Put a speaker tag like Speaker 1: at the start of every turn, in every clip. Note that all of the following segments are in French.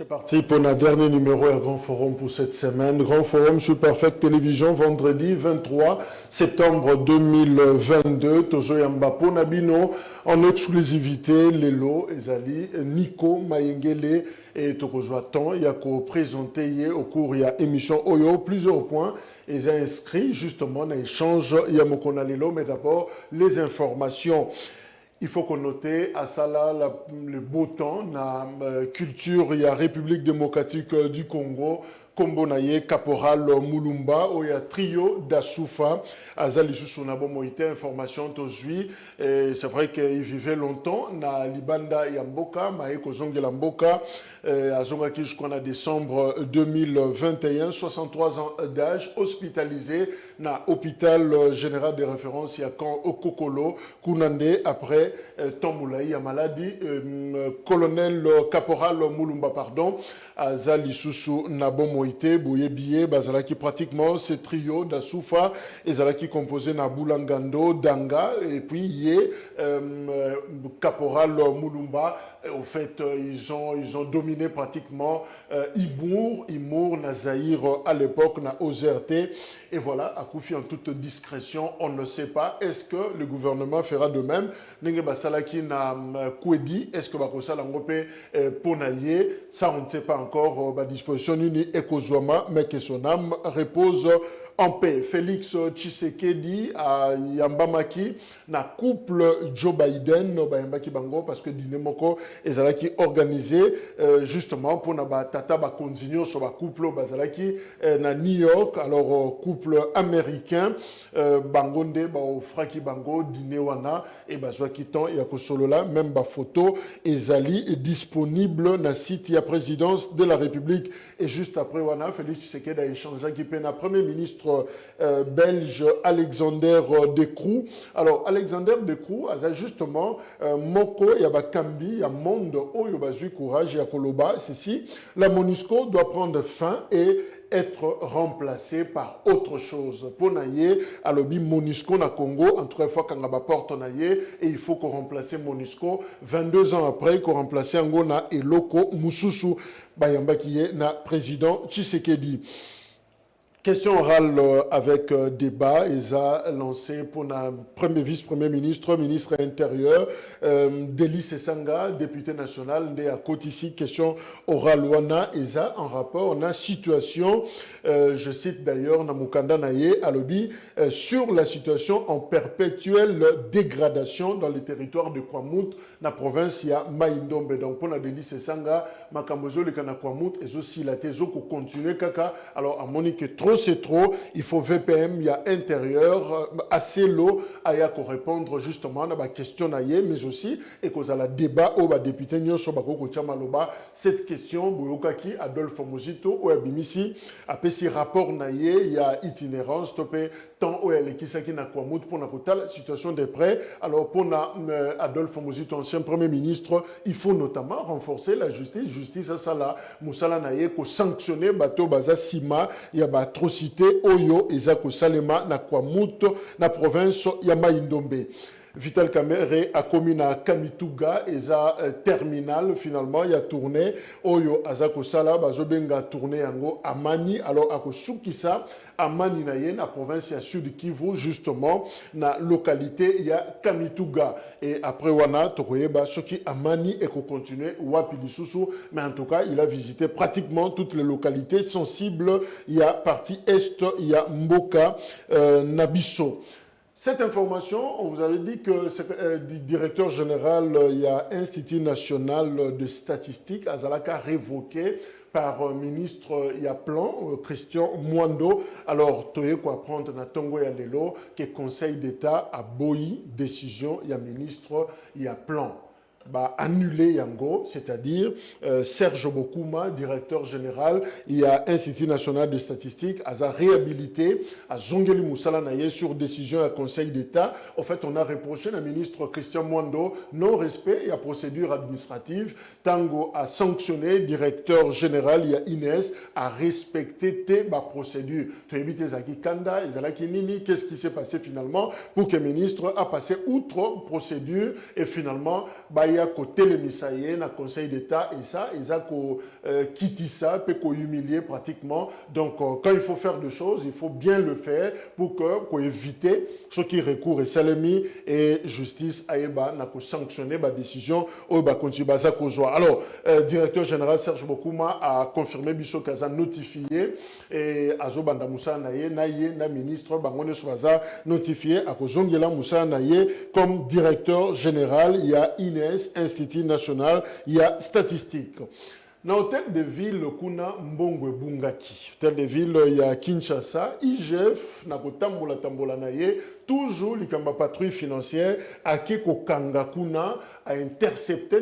Speaker 1: C'est parti pour notre dernier numéro à Grand Forum pour cette semaine. Grand Forum sur Perfect Télévision, vendredi 23 septembre 2022. Tozo Yambapo Nabino en exclusivité, Lelo, Ezali, Nico, Mayengele et Tokozo Atan. Il y a présenté au cours de l'émission Oyo plusieurs points. Ils ont inscrit justement un échange Yamokona Lelo, mais d'abord les informations. Il faut qu'on note à ça là le beau temps, la culture, il y a République démocratique du Congo, Kombonaye, Caporal Mulumba, il y a trio d'Asoufa, Azali Susunabo Moïte, information tozui. C'est vrai qu'il vivait longtemps, na Libanda Yamboka, Maeko Zonge Lamboka, Azonga Kishkona décembre 2021, 63 ans d'âge, hospitalisé na hôpital général de référence Yakan Okokolo, Kunande, après Tomoulaï, a maladie, colonel Caporal Mulumba, pardon, Azali Susu Nabo Bouye Biye, Bazalaki pratiquement ce trio d'Asoufa, et Zalaki composé na Boulangando, Danga, et puis Yé, Caporal Mulumba. Au fait, ils ont dominé pratiquement Imour, Nazaïr à l'époque, na OZRT. Et voilà, à Koufi en toute discrétion, on ne sait pas. Est-ce que le gouvernement fera de même? Nenge Basalaki na Kwedi, est-ce que Bakosa Langope Ponaye? Ça, on ne sait pas encore. Disposition Nini Ekozouama, mais que son âme repose en paix. Félix Tshisekedi à Yambamaki, na couple Joe Biden, Bayambaki Bango, parce que Dinemoko ezalaki organisé justement pour na tata ba continuer sur ba couple bazalaki na New York, alors couple américain Bangonde ba fraki bango dinewana et bazwaki temps ya ko solola même ba photo ezali disponible na site ya présidence de la République. Et juste après wana Félix Tshisekedi a échangé qui pe na premier ministre belge Alexander De Croo. Alors Alexander De Croo a justement moko ya bakambi ya monde oyo bazui courage ya koloba ceci, la MONUSCO doit prendre fin et être remplacé par autre chose. Pour naye alobi MONUSCO na Congo en trois fois quand on porte naye et il faut qu'on remplace MONUSCO 22 ans après qu'on remplace Angona et Loko Mususu bayamba qui est na président Tshisekedi. Question orale avec débat, ils a lancé pour un premier vice-premier ministre, ministre intérieur, Deli Sesanga, député national, né à côté ici, question orale wana, ils a en rapport, on a situation, je cite d'ailleurs Namukanda Naye, Alobi, sur la situation en perpétuelle dégradation dans les territoires de Kwamut, la province, il y a Maïndombe. Donc pour la Deli Sesanga, Makambozo, le Kana Kwamut, et aussi la Tezo, pour continuer Kaka, alors à Monique trop c'est trop, il faut VPM, il y a intérieur, assez l'eau, à répondre justement à la question naïe, mais aussi, et qu'on a la débat au député Nyosho Bakoko Tchamaloba, cette question, Bouyokaki, Adolphe Mozito, ou Abimisi, après si rapport naïe, il y a itinérance, topé, tant où elle est qui s'acquit na Kwamut pour la situation des prêts. Alors pour Adolphe Mozito, ancien premier ministre, il faut notamment renforcer la justice. Justice à ça là, Moussala naïe, qu'on sanctionner bateau baza sima, il y a atrocité Oyo Ezako Salema na Kwamut na province ya Maïndombe. Vital Kamere a commis na Kamituga eza terminal finalement il a tourné Oyo Azako Sala bazobenga tourné yango Amani alors ako Sukisa Amani na yen na province ya Sud Kivu justement na localité ya Kamituga et après wana tokoyeba soki Amani eko continuer wapi lisusu mais en tout cas il a visité pratiquement toutes les localités sensibles il y a partie est il y a Mboka Nabiso. Cette information, on vous avait dit que le directeur général, il y a Institut national de statistique, Azalaka révoqué par ministre, il y a plan, Christian Mwando. Alors, toye quoi prendre na Tongo ya lelo, que Conseil d'État a boyi décision, il y a ministre, il y a plan. Annulé Yango, c'est-à-dire Serge Bokuma, directeur général, il y a Institut national de statistique, a réhabilité, à Zongeli Moussala Naye sur décision du Conseil d'État. En fait, on a reproché le ministre Christian Mwando non-respect et à procédure administrative. Tango a sanctionné, directeur général, il y a Inès, a respecté tes procédures. Tu évites Zaki Kanda, Zalaki Nini, qu'est-ce qui s'est passé finalement pour que le ministre a passé outre procédure et finalement, baya ko télémisaye na conseil d'état et ça ko quitter ça peut ko humilier pratiquement. Donc quand il faut faire des choses, il faut bien le faire pour éviter ce qui recourt et salemi et justice aeba na ko sanctionner ba décision ou ba continuer ba za ko zo. Alors directeur général Serge Bokuma a confirmé biso kaza notifié et azobanda Moussa Naye na ministre bangone soaza notifié à kozongela Moussa Naye comme directeur général. Il y a INES, Institut national, il y a statistique. Dans l'hôtel de ville, kuna Mbongwe Bungaki. Hôtel de ville, il y a Kinshasa, IGF, Nakotambola Tambola Naye, toujours l'ikamba patrouille financière, à Keko Kangakuna, a intercepté,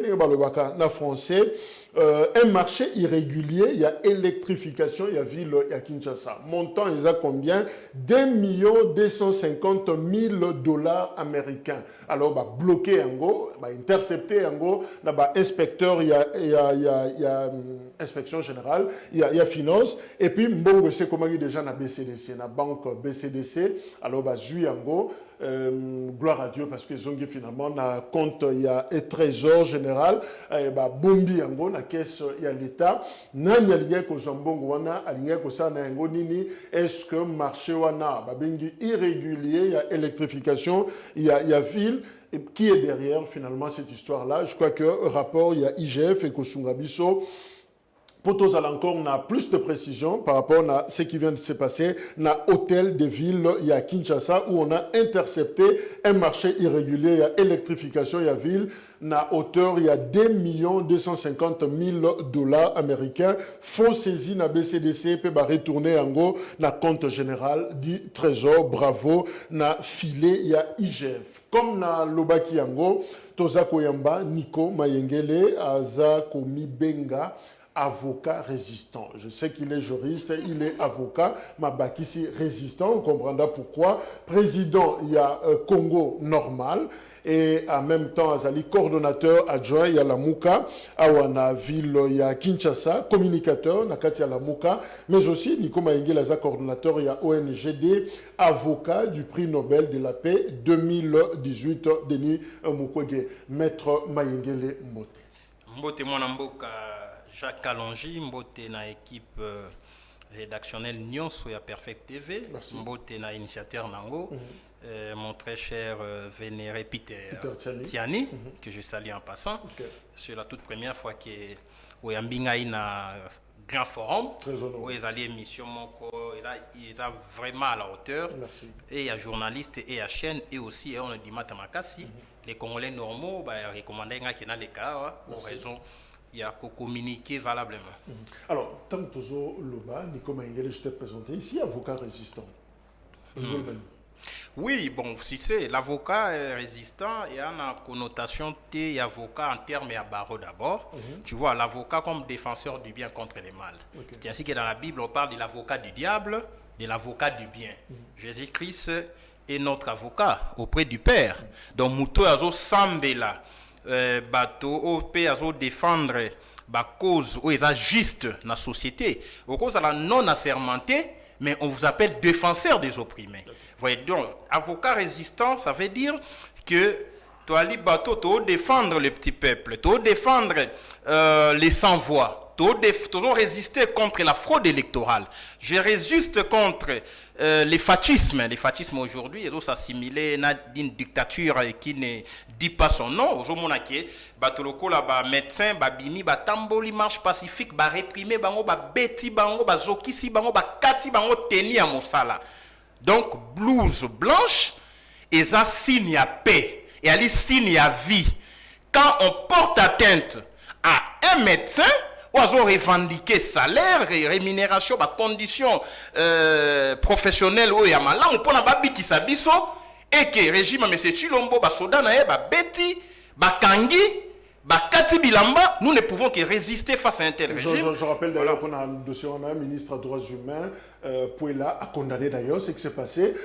Speaker 1: na français, un marché irrégulier, il y a électrification, il y a ville, il y a Kinshasa. Montant, il y a combien? 1 250 000 dollars américains. Alors, bah, bloqué en go, bah, intercepté en go, bah, inspecteur, il y a inspection générale, il y a finance, et puis, Mbongo, c'est comment il y a déjà na BCDC, na banque BCDC, alors, bah, Zui en go, gloire à Dieu parce que zongi finalement na compte il y a un trésor général ba bombi yango na caisse il y a l'état nani aliye ko zambongo wana aliye ko sana yango nini est-ce que marché wana ba bengi irrégulier il y a électrification il y a ville et qui est derrière finalement cette histoire là. Je crois que rapport il y a IGF et Kosungabiso. Pour tous encore, on a plus de précision par rapport à ce qui vient de se passer dans l'hôtel de ville, il y a Kinshasa, où on a intercepté un marché irrégulier, il y a électrification, il y a ville, na hauteur, il y a 2 250 000 dollars américains, fonds saisis na BCDC, peut retourner en gros, na compte général du trésor, bravo, na filet, il y a IGF. Comme na Lobaki Yango, Toza Koyamba, Nico Mayengele, Aza Komi Benga, avocat résistant. Je sais qu'il est juriste, il est avocat, Mabakisi résistant, on comprendra pourquoi. Président, il y a Congo normal, et en même temps, Azali, coordonnateur adjoint, il y a la Mouka, Awana ville, il y a Kinshasa, communicateur, Nakati à la Mouka, mais aussi, Nico Mayengele, Aza, coordonnateur, il y a ONGD, avocat du prix Nobel de la paix 2018, Denis Mukwege, maître Mayengele Mbote.
Speaker 2: Mbote, mon amboka. Jacques Kalonji, Mbote na équipe rédactionnelle Nyonso ya Perfect TV, Mbote na initiateur Nango, mon très cher vénéré Peter Tiani, que je salue en passant. C'est la toute première fois que Oyambinga na grand forum, où ils allaient émission, ils sont vraiment à la hauteur.
Speaker 1: Merci.
Speaker 2: Et il y a journalistes et il y a chaîne et aussi on a dit Matamakasi, les Congolais normaux, recommandé qu'il y a les cas, pour raison. Il y a qu'à communiquer valablement.
Speaker 1: Alors, tant que Loba, Nico Mayengele, je t'ai présenté ici, avocat résistant.
Speaker 2: Oui, bon, si c'est l'avocat résistant, il y a une connotation et avocat en termes à barreau d'abord. Tu vois, l'avocat comme défenseur du bien contre le mal. C'est ainsi que dans la Bible, on parle de l'avocat du diable, de l'avocat du bien. Jésus-Christ est notre avocat auprès du Père. Donc, Mouto Azo Sambela. Bateau au pays à défendre la cause où ils sont juste dans la société, au cause de la non assermenté, mais on vous appelle défenseur des opprimés. Voyez donc, avocat résistant, ça veut dire que tu as bateau, tu dois défendre le petit peuple, tu dois défendre les sans-voix. Toujours résister contre la fraude électorale. Je résiste contre les fascismes. Les fascismes aujourd'hui, ils sont assimilés à une dictature qui ne dit pas son nom. Aujourd'hui, batoloko la ba médecin, ba bimi, ba tamboli marche pacifique, ba réprimer bango, ba beti bango, ba zokisi bango, ba kati bango teni à mosala. Donc blouse blanche, et ça signe à paix et elle signe à vie. Quand on porte atteinte à un médecin, ou à revendiquer salaire, rémunération, conditions professionnelles, ou à malin, on peut pas qui s'abisso, et que le régime, M. Chilombo, soda na ba beti, ba kangi, Bakati Bilamba, nous ne pouvons que résister face à un tel régime.
Speaker 1: Je rappelle d'ailleurs qu'on a un dossier, on a un ministre des droits humains, Pouela a condamné d'ailleurs ce qui s'est passé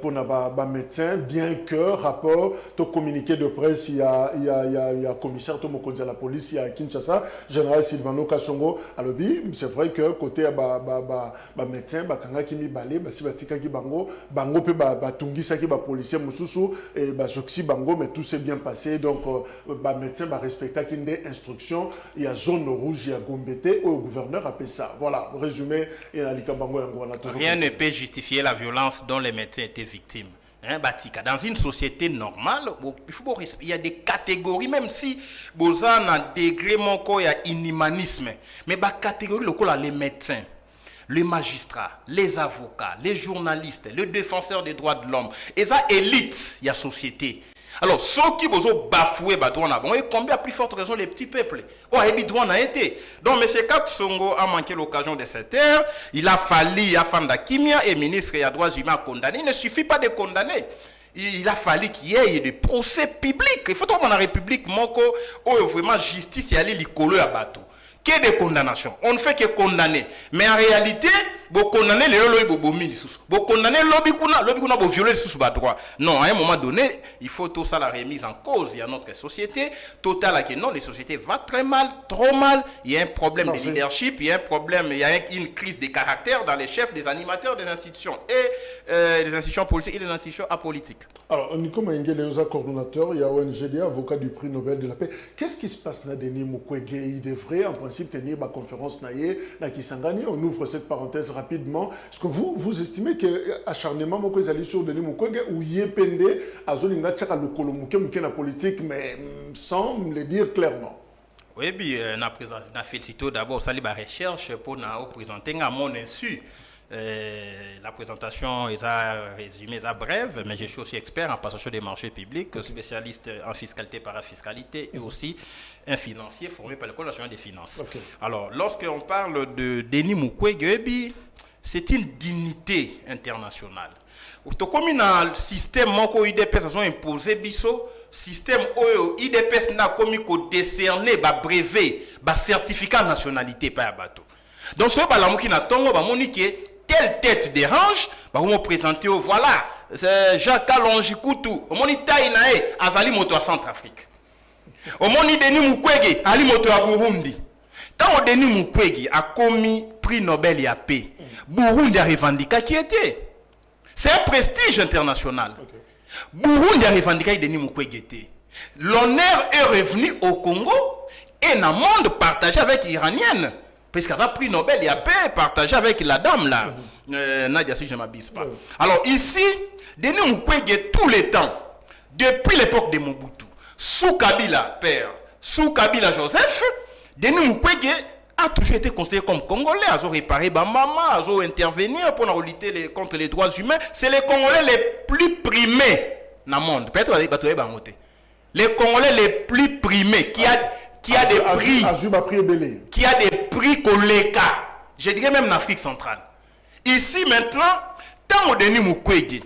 Speaker 1: pour un médecin, bien que rapport, au communiqué de presse, il y a commissaire Tomokonzi à la police, il y a Kinshasa, général Silvano Kassongo à l'obby. C'est vrai que côté médecin, kanga kimi balé, si batika ki bango pe tungisa ki policier mususu et soksi bango, mais tout s'est bien passé. Donc médecin respecta qui des instructions, il y a zone rouge, il y a Gombete, au gouverneur appelle ça. Voilà, résumé, il y a
Speaker 2: rien ne peut justifier la violence dont les médecins étaient victimes. Dans une société normale, il y a des catégories, même si il a un degré il y a inhumanisme, mais les catégories, les médecins, les magistrats, les avocats, les journalistes, les défenseurs des droits de l'homme, et ça élite, il y a société. Alors, ceux qui ont bafoué et combien plus forte raison les petits peuples a été. Donc, M. Katsongo a manqué l'occasion de cette ère. Il a fallu Afanda Kimia et ministre des droits humains condamner. Il ne suffit pas de condamner. Il a fallu qu'il y ait des procès publics. Il faut que dans la République, vraiment justice et aller l'icolo à bateau. Que des condamnations. On ne fait que condamner. Mais en réalité, vous condamnez les lois, vous condamnez l'obikuna, vous violez les droits. Non, à un moment donné, il faut tout ça la remise en cause. Il y a notre société. Total, non, les sociétés vont très mal, trop mal. Il y a un problème de leadership, il y a un problème, il y a une crise de caractère dans les chefs, des animateurs des institutions et des institutions politiques et des institutions apolitiques.
Speaker 1: Alors, Nico Maïngele, coordonnateur, il y a ONGD, avocat du prix Nobel de la paix. Qu'est-ce qui se passe là, Denis Mukwege? Il devrait, en principe, tenir ma conférence na Kisangani. On ouvre cette parenthèse rapidement. Est-ce que vous estimez que acharnement Mukwege allait sur Denis Mukwege ou Yepende à Zolinga Tchaka le Kolomuke la politique, mais sans me le dire clairement?
Speaker 2: Oui, bien, on a félicité d'abord la recherche pour nous présenter à mon insu. La présentation est résumée, est brève, mais je suis aussi expert en passation des marchés publics, spécialiste en fiscalité, parafiscalité et aussi un financier formé par l'École nationale des finances. Alors, lorsqu'on parle de Denis Mukwege, c'est une dignité internationale. Comme un système que l'IDPS a imposé, système IDPS n'a commis qu'au décerner brevet, certificat de nationalité par bateau. Donc, ce qui n'a pas telle tête dérange, on va présenter, voilà, c'est Jacques Alonji Koutou, on dit Taïnae, Azali Moto à Centrafrique. On dit Denis Mukwege, Ali Moto à Burundi. Quand Denis Mukwege a commis prix Nobel et paix, Burundi a revendiqué qui était. C'est un prestige international. Burundi a revendiqué Denis Mukwege était. L'honneur est revenu au Congo et dans le monde partagé avec l'Iranienne. Parce qu'elle a pris Nobel et a partagé avec la dame là, Nadia, si je ne m'abuse pas. Alors ici, Denis Mukwege tout le temps, depuis l'époque de Mobutu, sous Kabila père, sous Kabila Joseph, Denis Mukwege a toujours été considéré comme Congolais. Ils ont réparé ma maman, ils ont intervenu pour lutter contre les droits humains. C'est les Congolais les plus primés dans le monde. Peut-être les Congolais les plus primés qui a des prix Koleka, je dirais même en Afrique centrale. Ici maintenant, tant que Denis Mukwege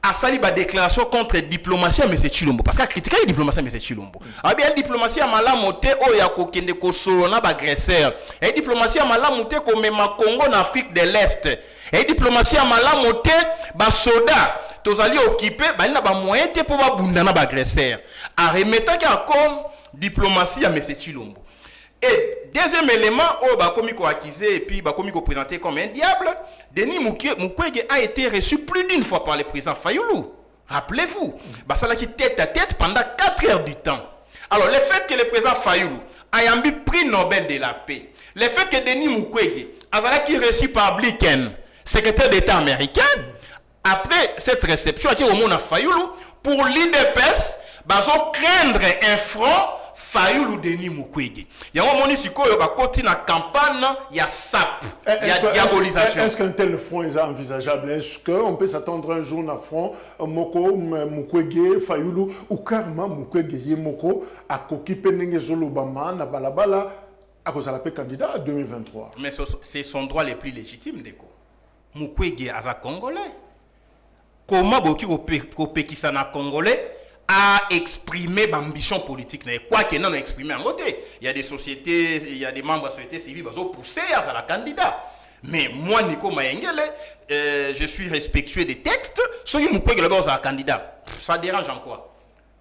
Speaker 2: a sali ba déclaration contre la diplomatie à M. Chilombo, parce qu'il a critiqué la diplomatie à M. Chilombo. Ah bien, la diplomatie à Malamote, oh ya kokende kosolona ba agresseur. La diplomatie à Malamote comme même Congo en Afrique de l'Est. La diplomatie à Malamote, ba soda, tozali occupé, ba na ba moyen te pour ba bundana ba agresseur. En remettant qu'à cause diplomatie à M. Chilombo. Et deuxième élément, commis accusé et puis commis présenté comme un diable, Denis Mukwege a été reçu plus d'une fois par le président Fayoulou. Rappelez-vous, ça l'a qui tête à tête pendant 4 heures du temps. Alors, le fait que le président Fayoulou a eu prix Nobel de la paix, le fait que Denis Mukwege a été reçu par Blinken, secrétaire d'État américain, après cette réception, au monde à Fayoulou, pour l'IDPS, ils ont craindre un front Fayoulou Denis Mukwege. Il y a un moment ici qui a campagne, il y a SAP, il y a diabolisation.
Speaker 1: Est-ce qu'un tel front est envisageable? Est-ce qu'on peut s'attendre un jour à un front Moko, Mukwege, Fayoulou ou Karma Mukwege Yemoko à Koki Penenge Zolobama, na Balabala, à cause de la paix candidat à 2023?
Speaker 2: Mais c'est son droit le plus légitime, Deko. Mukwege est un Congolais. Comment Boki Kopekisana Congolais à exprimer l'ambition politique. Quoi qu'il n'en ait exprimé en côté. Il y a des sociétés, il y a des membres de la société civile qui ont poussé à la candidat. Mais moi, Nico Mayengele, je suis respectueux des textes. Ceux qui m'ont dit que le candidat, ça dérange en quoi?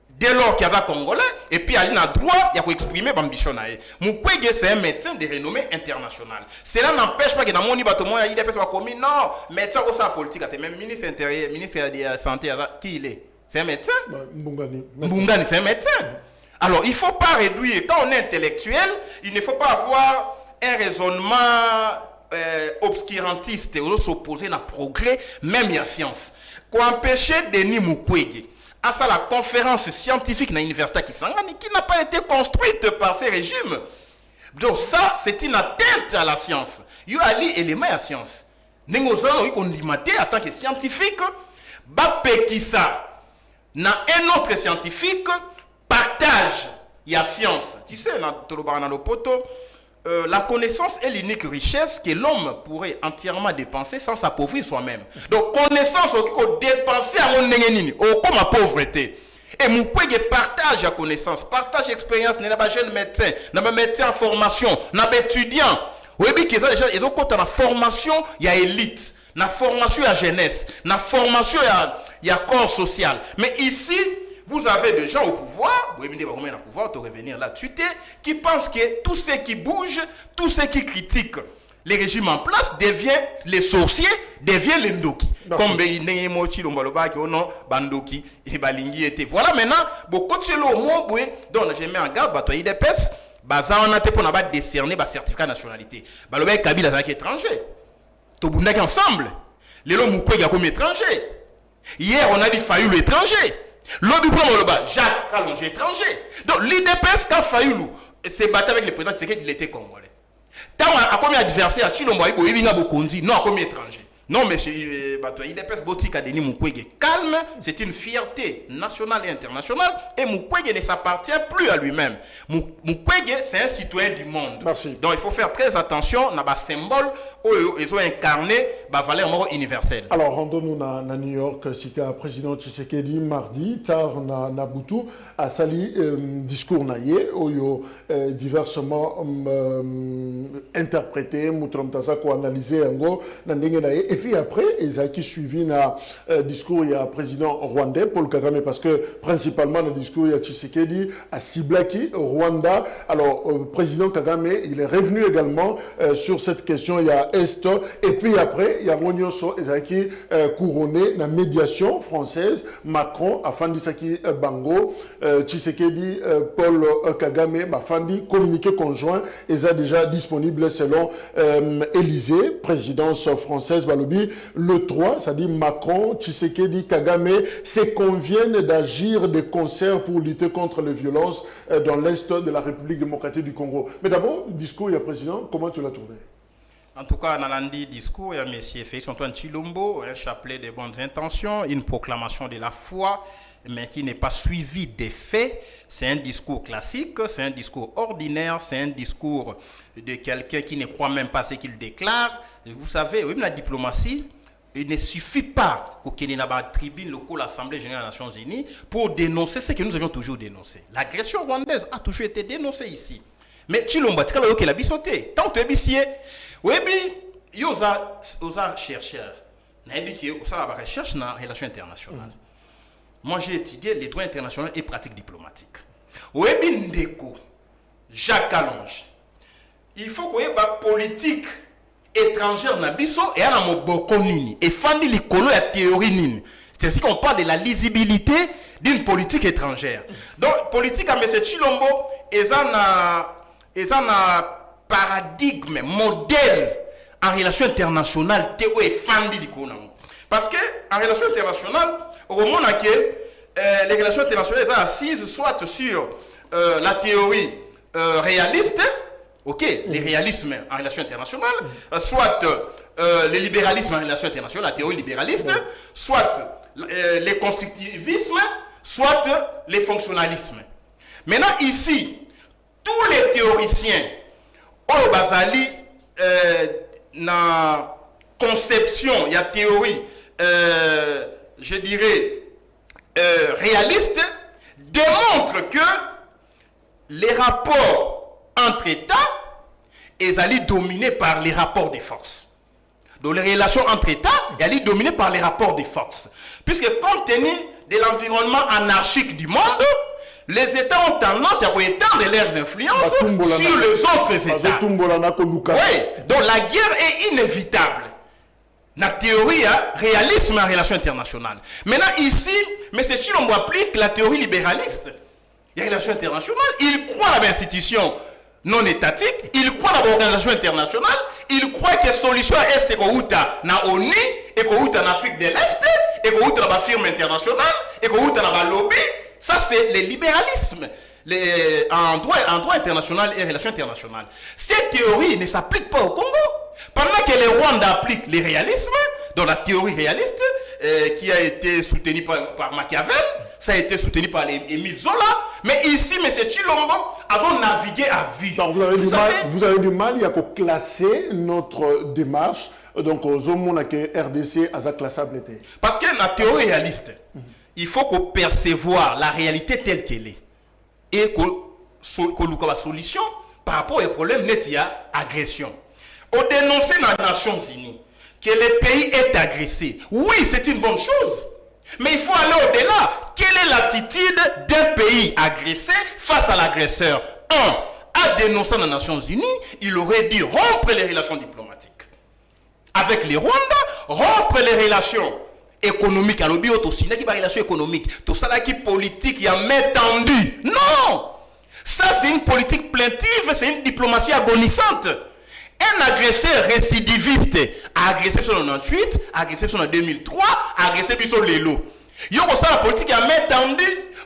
Speaker 2: Dès lors qu'il y a un Congolais, et puis il a droit de exprimer l'ambition. Mukwege, c'est un médecin de renommée internationale. Cela n'empêche pas que dans mon niveau, il y a des personnes qui disent non, médecin au sein politique, même ministre intérieur, ministre de la Santé, qui il est? C'est un médecin? Mbungani, c'est un médecin. Alors, il ne faut pas réduire. Quand on est intellectuel, il ne faut pas avoir un raisonnement obscurantiste ou s'opposer à progrès, même à la science. Pour empêcher Denis Mukwege à ça la conférence scientifique dans l'université Kisangani qui n'a pas été construite par ces régimes. Donc ça, c'est une atteinte à la science. Il y a des éléments à la science. Nous avons en tant que scientifique, dans un autre scientifique partage la science. Tu sais, dans le poteau, la connaissance est l'unique richesse que l'homme pourrait entièrement dépenser sans s'appauvrir soi-même. Donc, connaissance, on peut dépenser à mon comme la pauvreté. Et Mukwege partage la connaissance, partage l'expérience, n'a pas jeune médecin, n'a pas médecin en formation, n'a pas étudiant. Oui, ils ont compte dans la formation, il y a élite, dans la formation, il y a jeunesse, dans la formation, il y a corps social. Mais ici, vous avez des gens au pouvoir, vous avez un pouvoir, de revenir là-dessus, qui pensent que tous ceux qui bougent, tous ceux qui critiquent les régimes en place deviennent les sorciers, deviennent les ndoki. Comme Neyemochi Lombaloba, non, Bandoki, et Balingi était. Voilà maintenant, beaucoup de choses au monde, donc je mets en garde, Batoyi Depes, on a été pour décerner le certificat de nationalité. Baloba Kabila, c'est étranger. Tobundaki ensemble. Les lots Mukwege a comme étranger. Hier, on a dit Fayulu étranger. L'autre Jacques Kalonge étranger. Donc l'IDPS quand Fayulu s'est battu avec le président Tshisekedi, il était congolais. Tant à combien d'adversaires Chilombo il y a beaucoup dit non à combien étranger. Non monsieur l'IDPS Botika Denis Mukwege calme, c'est une fierté nationale et internationale et Mukwege ne s'appartient plus à lui-même. Mukwege c'est un citoyen du monde.
Speaker 1: Merci.
Speaker 2: Donc il faut faire très attention à les symboles où ils ont incarné la valeur universelle.
Speaker 1: Alors rendons-nous à New York, c'est le président Tshisekedi mardi tard na Butu a sali discours naie où diversement interprété, mutramtaza ko analysé ngo na ndenge naie. Et puis après, ils ont suivi le discours du président rwandais, Paul Kagame, parce que principalement le discours de Tshisekedi à Siblaki, Rwanda. Alors, président Kagame, il est revenu également sur cette question, il y a Est. Et puis après, il y a Monyoso, ils ont couronné la médiation française, Macron, Afandi Saki Bango, Tshisekedi, Paul Kagame, Afandi, communiqué conjoint, ils ont déjà disponible selon Élysée, présidence française, le 3, ça dit Macron, Tshisekedi, Kagame, se conviennent d'agir de concert pour lutter contre les violences dans l'Est de la République démocratique du Congo. Mais d'abord, le discours du président, comment tu l'as trouvé?
Speaker 2: En tout cas, dans le discours, il y a M. Félix-Antoine Tshilombo, un chapelet de bonnes intentions, une proclamation de la foi, mais qui n'est pas suivi des faits. C'est un discours classique, c'est un discours ordinaire, c'est un discours de quelqu'un qui ne croit même pas ce qu'il déclare. Vous savez, oui, la diplomatie, il ne suffit pas qu'il y ait une tribune locale, l'Assemblée générale des Nations Unies, pour dénoncer ce que nous avions toujours dénoncé. L'agression rwandaise a toujours été dénoncée ici. Mais Tshilombo, tu as la bissoté. Tant que tu es oui, il y a des chercheurs. Il y a des recherches dans les relations internationales. Moi, j'ai étudié les droits internationaux et pratiques diplomatiques. Oui, Ndeko, Jacques Kalonge. Il faut qu'il y ait une politique étrangère dans Bisso et à la Mobokonini. Et Fandi Likolo la théorie Nini. C'est ainsi qu'on parle de la lisibilité d'une politique étrangère. Donc, politique à M. Tshilombo, ils ont un paradigme, modèle en relation internationale, théo et Fandi Likolo. Parce qu'en relation internationale, au moment où les relations internationales sont assises soit sur la théorie réaliste, les réalismes en relation internationale, soit le libéralisme en relation internationale, la théorie libéraliste, soit le constructivisme, soit le fonctionnalisme. Maintenant, ici, tous les théoriciens, au Basali, dans conception, il y a théorie, je dirais, réaliste, démontre que les rapports entre États sont dominés par les rapports de force. Donc les relations entre États sont dominées par les rapports de force. Puisque compte tenu de l'environnement anarchique du monde, les États ont tendance à étendre leurs influences sur les autres États. Oui, donc la guerre est inévitable. La théorie réalisme en relation internationale. Maintenant ici, M. Chilombo applique la théorie libéraliste. Il y a une relation internationale. Il croit à l'institution non étatique. Il croit à l'organisation internationale. Il croit que la solution est na ONU, et que en Afrique de l'Est, et que dans la firme internationale, et que dans la lobby. Ça, c'est le libéralisme en droit international et relations internationales. Cette théorie ne s'applique pas au Congo. Pendant que le Rwanda applique le réalisme, dans la théorie réaliste, qui a été soutenue par Machiavel, ça a été soutenu par Émile Zola, mais ici, M. Chilombo a navigué à vue.
Speaker 1: Donc vous avez du mal à classer notre démarche, donc aux hommes que RDC a classable.
Speaker 2: Parce que la théorie réaliste, il faut qu'on percevoir la réalité telle qu'elle est et qu'on ait une solution par rapport au problème net agression. On dénonce dans les Nations Unies que le pays est agressé. Oui, c'est une bonne chose. Mais il faut aller au-delà. Quelle est l'attitude d'un pays agressé face à l'agresseur? À dénoncer dans les Nations Unies, il aurait dû rompre les relations diplomatiques avec les Rwandais, rompre les relations économiques. Alors, il y a des relations économiques. Tout ça qui est politique, il y a main tendue. Non! Ça, c'est une politique plaintive, c'est une diplomatie agonisante. Un agresseur récidiviste a agressé sur le 98, a agressé sur le 2003, a agressé sur les lots. Il y a la politique à main tendue,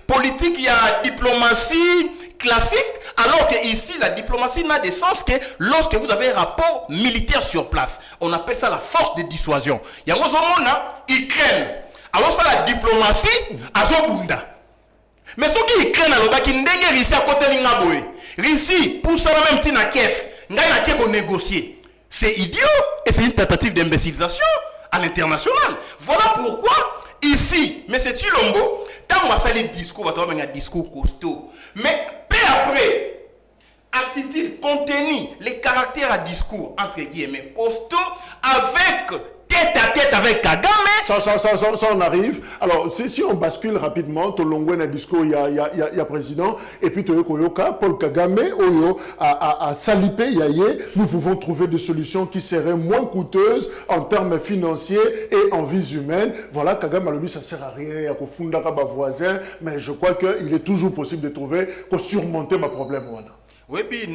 Speaker 2: politique, il y a diplomatie classique, alors que ici, la diplomatie n'a de sens que lorsque vous avez un rapport militaire sur place. On appelle ça la force de dissuasion. Il y a un moment, Ukraine. Alors ça, la diplomatie, à Zobunda. Mais ce qui Ukraine, alors, qui n'est pas Russie à côté de l'Ingaboé. Russie, pour ça, même petit na Kiev. Négocier. C'est idiot et c'est une tentative d'imbécilisation à l'international. Voilà pourquoi ici, M. Chilombo, quand on a fait les discours, on a un discours costaud. Mais peu après, attitude, contenu, les caractères à discours, entre guillemets, costaud, avec tête à tête avec Kagame.
Speaker 1: Ça, on arrive. Alors, si on bascule rapidement, tout le long un discours, il y a président, et puis Paul Kagame, a salipé, nous pouvons trouver des solutions qui seraient moins coûteuses en termes financiers et en vies humaines. Voilà, Kagame a dit, ça ne sert à rien, il y a un voisin, mais je crois qu'il est toujours possible de trouver, pour surmonter ma problème.
Speaker 2: Oui, puis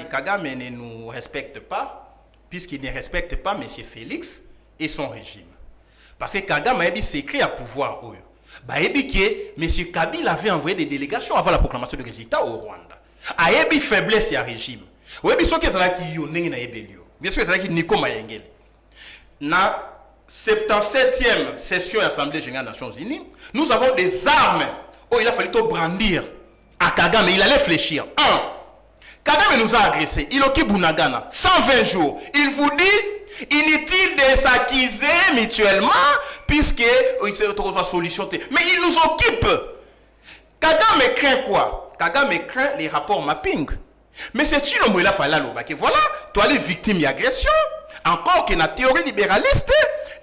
Speaker 2: Kagame ne nous respecte pas, puisqu'il ne respecte pas M. Félix et son régime. Parce que Kagame a s'écrit à pouvoir. M. Kabila avait envoyé des délégations avant la proclamation de résultats au Rwanda. Il y a faiblesse et régime. Oui, bien sûr que c'est là qui bien sûr que c'est là qui Nico Mayengel. Dans la 77e session de l'Assemblée générale des Nations Unies, nous avons des armes où il a fallu brandir à Kagame. Il allait fléchir. Kagame nous a agressés. Il occupe Bunagana. 120 jours. Il vous dit, inutile de s'accuser mutuellement, puisqu'il se retrouve à solution. Mais il nous occupe. Kagame craint quoi? Kagame craint les rapports mapping. Mais c'est Chilombo il a fallu que voilà, toi les victimes d'agression, encore que dans la théorie libéraliste,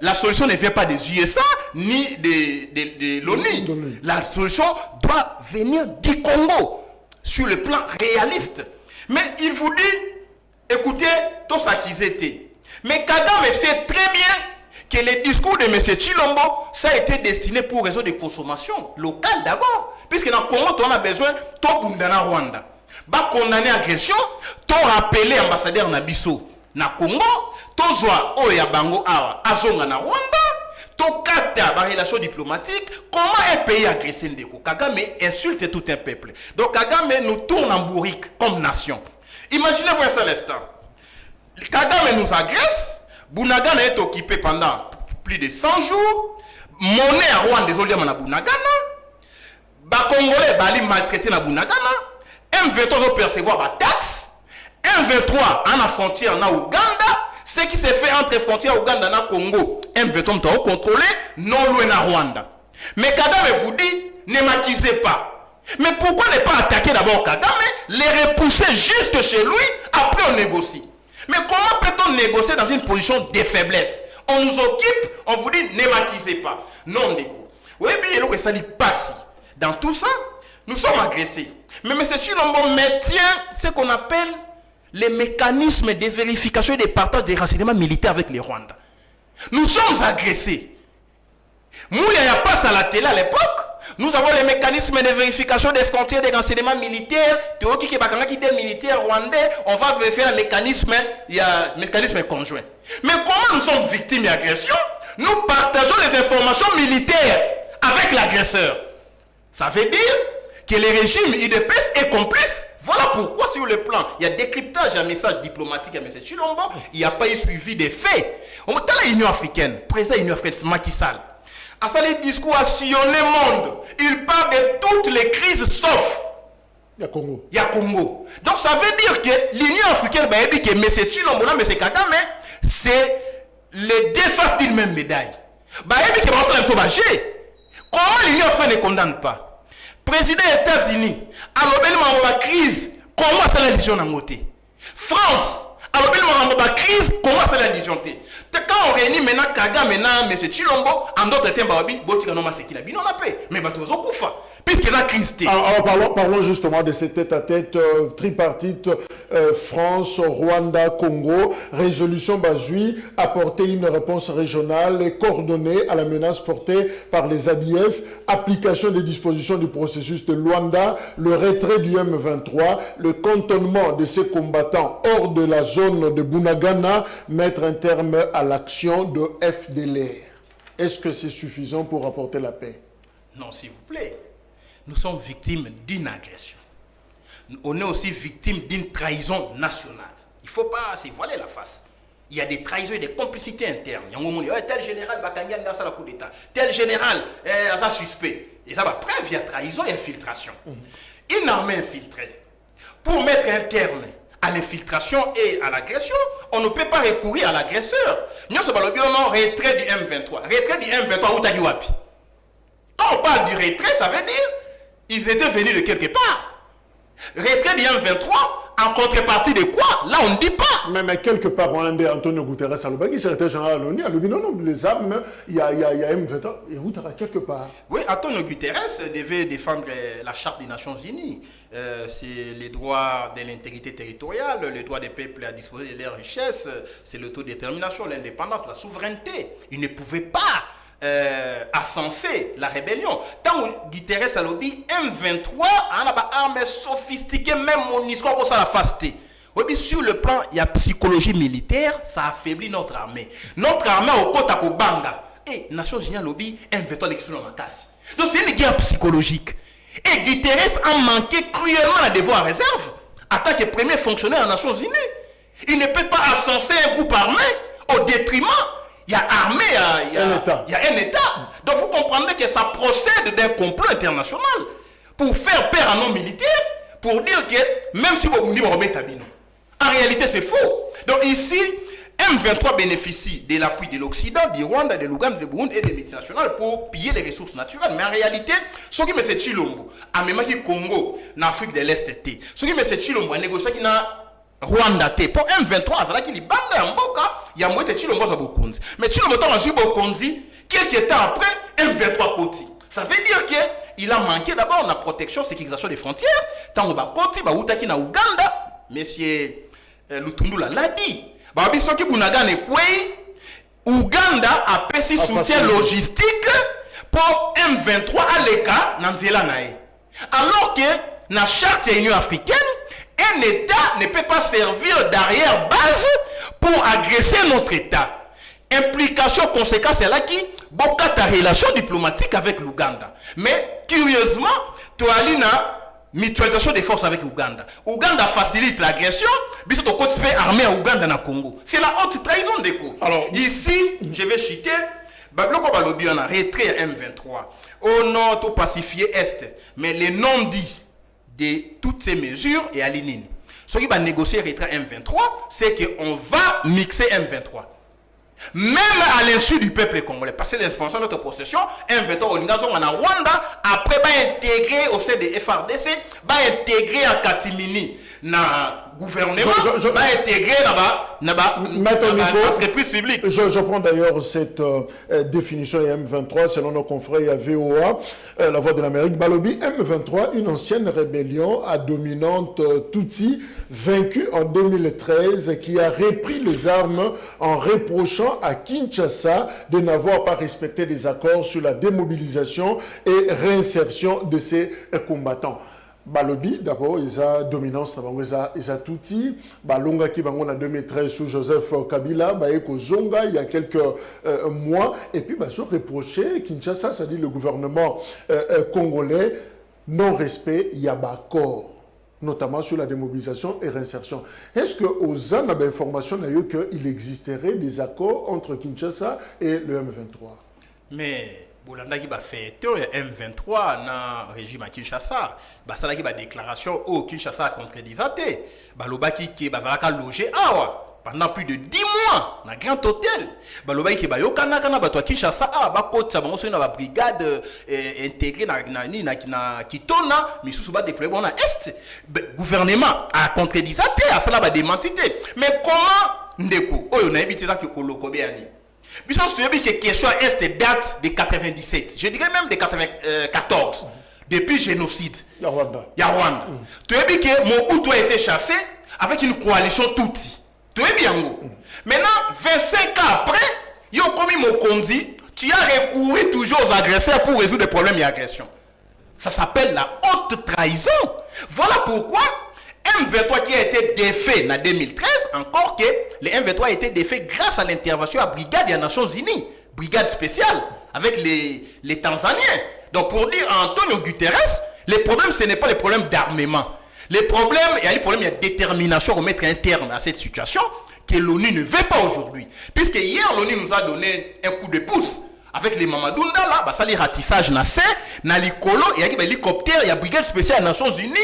Speaker 2: la solution ne vient pas des USA ni de l'ONU. La solution doit venir du Congo, sur le plan réaliste. Mais il vous dit, écoutez, tout ça qu'ils étaient. Mais Kagame sait très bien que le discours de M. Chilombo, ça a été destiné pour raison de consommation locale d'abord. Puisque dans le Congo, on a besoin de Bundana Rwanda. Bah condamner l'agression, to rappeler l'ambassadeur Nabiso na Congo, to joie Oya Bango Awa, Azonga na Rwanda, to kata la relation diplomatique, comment un pays agressé Ndeko? Kagame insulte tout un peuple. Donc Kagame nous tourne en bourrique comme nation. Imaginez-vous ça l'instant. Kagame nous agresse, Bunagana est occupé pendant plus de 100 jours, monnaie à Rwanda, désolé, à Bunagana, ba Congolais bali maltraité na Bunagana, M23 doit percevoir la taxe, M23 en la frontière na Ouganda, ce qui s'est fait entre les frontières Ouganda et Congo, M23 doit contrôler, non loin na Rwanda. Mais Kagame vous dit, ne m'accusez pas. Mais pourquoi ne pas attaquer d'abord Kagame, les repousser jusque chez lui, après on négocie? Mais comment peut-on négocier dans une position de faiblesse? On nous occupe, on vous dit ne maquisez pas. Non, Ndeko. Oui, bien, il ça dit pas si. Dans tout ça, nous sommes agressés. Mais M. Chilombo maintient ce qu'on appelle les mécanismes de vérification et de partage des renseignements militaires avec les Rwandais. Nous sommes agressés. Mouya ya passe à la télé à l'époque. Nous avons les mécanismes de vérification des frontières des renseignements militaires. Des militaires rwandais, on va vérifier un mécanisme, il y a un mécanisme conjoint. Mais comment nous sommes victimes d'agression? Nous partageons les informations militaires avec l'agresseur. Ça veut dire que le régime UDPS est complice. Voilà pourquoi sur le plan, il y a décryptage un message diplomatique à M. Chilombo, il n'y a pas eu suivi des faits. On va dans l'Union africaine, président de l'Union africaine, Macky Sall. À ça, les discours a sillonné le monde. Il parle de toutes les crises sauf
Speaker 1: il y a Congo.
Speaker 2: Il y a Congo. Donc ça veut dire que l'Union africaine, bah, dit que M. Chilombo, M. Kagame, c'est les deux faces d'une même médaille. Bah, dit que comment l'Union africaine ne condamne pas? Président des États-Unis, alors la crise, comment ça la légion en côté? France, alors la crise, comment ça la légion? Quand on réunit maintenant Kagame, maintenant M. Chilombo, en d'autres termes, on a paix. Mais on a puisque la crise.
Speaker 1: Alors parlons justement de ces tête-à-tête tripartite France, Rwanda, Congo. Résolution Bazui apporter une réponse régionale et coordonnée à la menace portée par les ADF, application des dispositions du processus de Luanda, le retrait du M23, le cantonnement de ces combattants hors de la zone de Bunagana, mettre un terme à l'action de FDLR. Est-ce que c'est suffisant pour apporter la paix?
Speaker 2: Non, s'il vous plaît. Nous sommes victimes d'une agression. On est aussi victimes d'une trahison nationale. Il ne faut pas se voiler la face. Il y a des trahisons et des complicités internes. Il y a un moment où tel général Bakangia n'a pas le coup d'État. Tel général est suspect. Et ça va preuve, il y a trahison et infiltration. Une armée infiltrée. Pour mettre un terme à l'infiltration et à l'agression, on ne peut pas recourir à l'agresseur. Nous sommes le retrait du M23. Retrait du M23, où t'as wapi? Quand on parle du retrait, ça veut dire ils étaient venus de quelque part. Retrait du M23, en contrepartie de quoi? Là, on ne dit pas.
Speaker 1: Mais quelque part, on a Antonio Guterres à l'Obagi, secrétaire général de l'ONU, il dit non, les armes, il y a M23, et vous, quelque part.
Speaker 2: Oui, Antonio Guterres devait défendre la Charte des Nations Unies. C'est les droits de l'intégrité territoriale, les droits des peuples à disposer de leurs richesses, c'est l'autodétermination, l'indépendance, la souveraineté. Il ne pouvait pas ascenser la rébellion. Tant que Guterres a lobby M23, on a des armes sophistiquées, même mon histoire pour ça la fasteté. Sur le plan, il y a psychologie militaire, ça affaiblit notre armée. Notre armée au côté à Banga. Et Nations Unies lobby M23 l'exclusion dans la casse. Donc c'est une guerre psychologique. Et Guterres a manqué cruellement la devoir à réserve en tant que premier fonctionnaire des Nations Unies. Il ne peut pas ascenser un groupe armé au détriment. Il y a armée, il y a un État. Donc vous comprenez que ça procède d'un complot international pour faire peur à nos militaires, pour dire que même si vous dites en réalité c'est faux. Donc ici, M23 bénéficie de l'appui de l'Occident, du Rwanda, de l'Ouganda, de Burundi et des multinationales pour piller les ressources naturelles. Mais en réalité, ce qui M. Chilombo a même qui Congo, en Afrique de l'Est, ce qui M. Chilombo a négocié qui n'a Rwanda te pour M23 ça là qui li banda en boka il y a moitié Chilombo za bokonzi mais Chilombo tant azu bokonzi quelques temps après M23 koti ça veut dire que il a manqué d'abord la protection sécurisation des frontières tant ba koti ba utaki na Uganda monsieur Lutundula l'a dit ba biso ki bunagane kwei Uganda a pesi soutien logistique pour M23 à l'eka na nzela nae alors que na charte de l'Union africaine un État ne peut pas servir d'arrière-base pour agresser notre État. Implication, conséquence, c'est là qui beaucoup de relations diplomatiques avec l'Ouganda. Mais curieusement, tu as une mutualisation des forces avec l'Ouganda. L'Ouganda facilite l'agression, mais c'est au côté armé à Ouganda dans le Congo. C'est la haute trahison des coups. Alors, ici, je vais citer Babloko Balobi en a retrait M23. Au nord, au pacifié Est. Mais les non-dits de toutes ces mesures et à l'ININ. Ce qui va négocier retrait M23, c'est qu'on va mixer M23. Même à l'insu du peuple congolais. Parce que les informations de notre possession, M23 Olingazon en Rwanda, après, va intégrer au sein des FRDC, va intégrer à Katimini, na gouvernement, va intégrer là-bas, l'entreprise publique.
Speaker 1: Je prends d'ailleurs cette définition de M23, selon nos confrères à VOA, la Voix de l'Amérique. Balobi, M23, une ancienne rébellion à dominante Tutsi, vaincue en 2013, qui a repris les armes en reprochant à Kinshasa de n'avoir pas respecté les accords sur la démobilisation et réinsertion de ses combattants. Balobi, d'abord, ils ont dominance, ils ont tout dit. Balonga qui va en 2013 sous Joseph Kabila, Baeko Zonga, il y a quelques mois. Et puis, se reprocher, Kinshasa, c'est-à-dire le gouvernement congolais, non-respect, il y a accord, notamment sur la démobilisation et réinsertion. Est-ce qu'aux ans, on a information qu'il existerait des accords entre Kinshasa et le M23?
Speaker 2: Mais Bolanda qui va faire M23 dans le régime à Kinshasa, ça qui va déclaration au Kinshasa a contredisé, Baloba qui va loger pendant plus de 10 mois dans un grand hôtel. Baloba qui va à Kinshasa na brigade intégrée na Kitona, mais sous déployer dans l'Est. Gouvernement a contredisé à cela va démentir. Mais comment ndeko on a évité ça que koloko béani. Puisque je dis que la question est date de 97, je dirais même de 94, depuis le génocide. Il y a Rwanda. Tu as dit que Mobutu a été chassé avec une coalition Tutsi. Tu as bien. Maintenant, 25 ans après, il y a commis Mokonzi, tu as recouru toujours aux agresseurs pour résoudre les problèmes d'agression. Ça s'appelle la haute trahison. Voilà pourquoi M23 qui a été défait en 2013, encore que le M23 a été défait grâce à l'intervention à brigade des Nations Unies, brigade spéciale, avec les Tanzaniens. Donc pour dire à Antonio Guterres, les problèmes, ce n'est pas les problèmes d'armement. Les problèmes, il y a les problèmes de détermination pour mettre un terme à cette situation que l'ONU ne veut pas aujourd'hui. Puisque hier, l'ONU nous a donné un coup de pouce. Avec les Mamadunda là, ça les ratissage na C, na l'icolo, il y a des hélicoptères, il y a brigade spéciale des Nations Unies,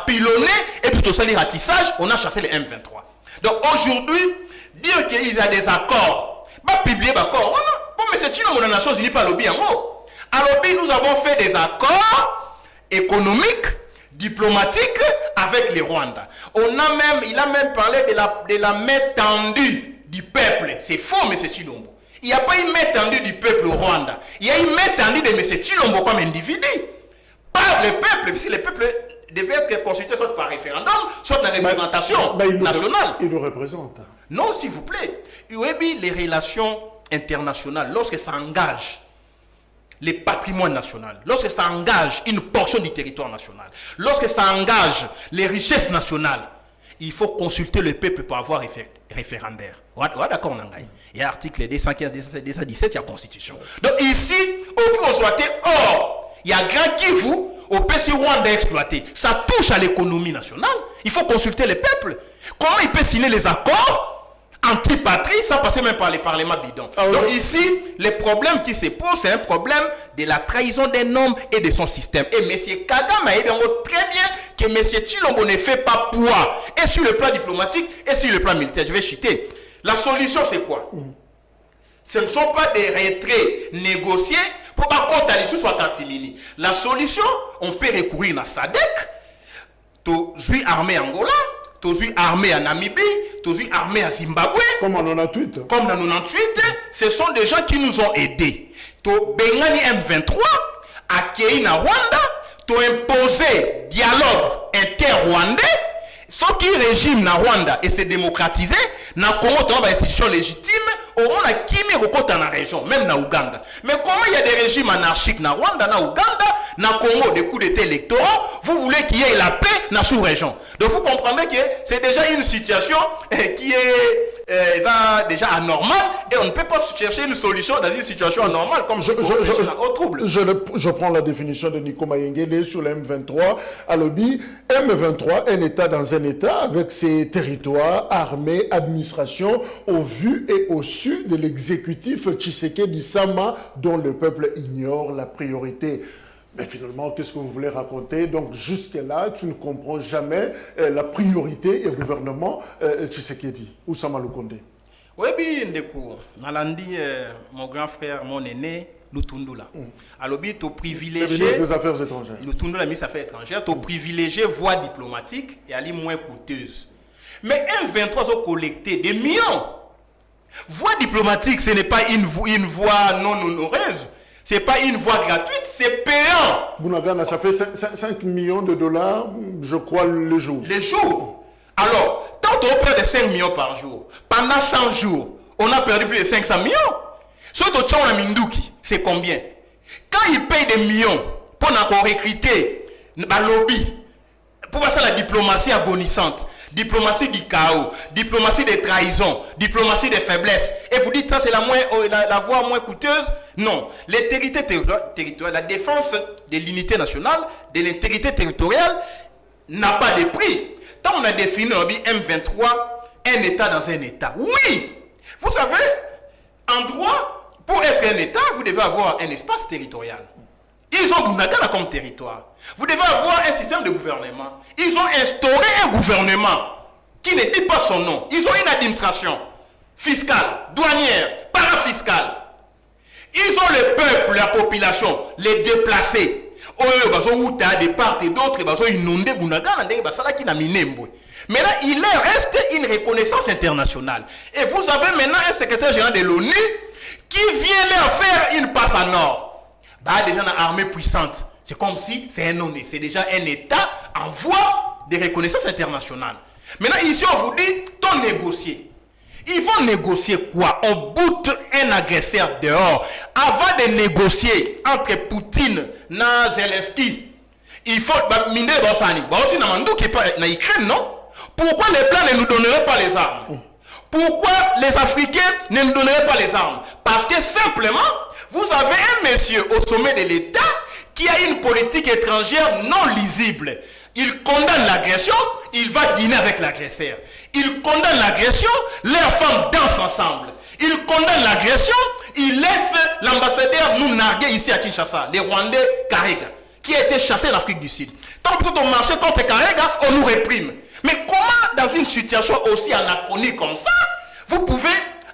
Speaker 2: pilonné, et puis tout ça les ratissage, on a chassé les M23. Donc aujourd'hui, dire qu'il y a des accords, publier d'accord, bon mais c'est une les Nations Unies pas lobby en haut. À lobby, nous avons fait des accords économiques, diplomatiques avec les Rwandais. Il a même parlé de la main tendue du peuple. C'est faux, M. Chilombo. Il n'y a pas une main tendue du peuple au Rwanda. Il y a une main tendue de M. Chilombo comme individu. Pas le peuple, puisque le peuple devait être consulté soit par référendum, soit dans la représentation nationale.
Speaker 1: Il nous représente.
Speaker 2: Non, s'il vous plaît. Les relations internationales, lorsque ça engage les patrimoines nationaux, lorsque ça engage une portion du territoire national, lorsque ça engage les richesses nationales, il faut consulter le peuple pour avoir référendaire. D'accord, il y a l'article 215, 217, il y a la Constitution. Donc ici, aucun exploité, or, il y a Grand Kivu, au PC Rwanda exploité. Ça touche à l'économie nationale. Il faut consulter le peuple. Comment il peut signer les accords anti-patrie sans passer même par les parlements bidons? Donc ici, le problème qui se pose, c'est un problème de la trahison d'un homme et de son système. Et M. Kagame a dit très bien que M. Chilombo ne fait pas poids, et sur le plan diplomatique, et sur le plan militaire. Je vais citer. La solution, c'est quoi? Ce ne sont pas des retraits négociés pour pas compte à l'issue soit Katimini. La solution, on peut recourir à SADC, tu jouis armée Angola, tu jouis armée à Namibie, tu jouis armée à Zimbabwe.
Speaker 1: Comme en 98.
Speaker 2: Comme en 98, ce sont des gens qui nous ont aidés. Tu Bengani M23, à Keina Rwanda, tu imposé dialogue inter-rwandais. Ce qui régime na Rwanda et s'est démocratisé, na Congo, tu as une institution légitime, au moins la Kimi Rokota dans la région, même na Ouganda. Mais comment il y a des régimes anarchiques na Rwanda, na Ouganda, na Congo, des coups d'état électoraux, vous voulez qu'il y ait la paix dans la sous-région. Donc vous comprenez que c'est déjà une situation qui est déjà anormale et on ne peut pas chercher une solution dans une situation anormale comme
Speaker 1: je prends la définition de Nico Mayengele sur le M23 à l'OBI. M23, un État dans un État avec ses territoires, armées, administration, au vu et au su de l'exécutif Tshisekedi Sama dont le peuple ignore la priorité. Mais finalement, qu'est-ce que vous voulez raconter? Donc, jusque-là, tu ne comprends jamais la priorité et le gouvernement Tshisekedi ou Sama Lukonde.
Speaker 2: Oui, bien, Ndeko. Nalandi, mon grand frère, mon aîné, Lutundula. Alors, tu
Speaker 1: Le
Speaker 2: privilégié.
Speaker 1: ministre des Affaires étrangères.
Speaker 2: Lutundula, ministre des Affaires étrangères, tu privilégié voie diplomatique et aller moins coûteuse. Mais M23 ont collecté des millions. Voie diplomatique, ce n'est pas une voie non honoreuse. Ce n'est pas une voie gratuite, c'est payant.
Speaker 1: Bunagana, ça fait 5 millions de dollars, je crois, le jour.
Speaker 2: Les jours. Alors, tant on prend de 5 millions par jour, pendant 100 jours, on a perdu plus de 500 millions. Surtout Tchon Minduki, c'est combien? Quand ils payent des millions pour encore recruter un lobby, pour passer à la diplomatie agonisante, diplomatie du chaos, diplomatie des trahisons, diplomatie des faiblesses, et vous dites ça c'est la voie moins coûteuse? Non. L'intégrité territoriale, la défense de l'unité nationale, de l'intégrité territoriale n'a pas de prix. Tant on a défini le M23, un État dans un État. Oui! Vous savez, en droit, pour être un État, vous devez avoir un espace territorial. Ils ont Bunagana comme territoire. Vous devez avoir un système de gouvernement. Ils ont instauré un gouvernement qui ne dit pas son nom. Ils ont une administration fiscale, douanière, parafiscale. Ils ont le peuple, la population, les déplacés. De part et d'autre, mais là, il reste une reconnaissance internationale. Et vous avez maintenant un secrétaire général de l'ONU qui vient leur faire une passe en or. Bah, déjà, dans l'armée puissante, c'est comme si c'est un ONU, c'est déjà un État en voie de reconnaissance internationale. Maintenant, ici, on vous dit, ton négocier. Ils vont négocier quoi? On boute un agresseur dehors. Avant de négocier entre Poutine et Zelensky, il faut miner Bossani. Non? Pourquoi les Blancs ne nous donneraient pas les armes? Pourquoi les Africains ne nous donneraient pas les armes? Parce que simplement, vous avez un monsieur au sommet de l'État qui a une politique étrangère non lisible. Il condamne l'agression, il va dîner avec l'agresseur. Il condamne l'agression, leurs femmes dansent ensemble. Il condamne l'agression, il laisse l'ambassadeur nous narguer ici à Kinshasa, les Rwandais Karega, qui a été chassé en Afrique du Sud. Tant que on marchait contre Karega, on nous réprime. Mais comment, dans une situation aussi anachronique comme ça, vous pouvez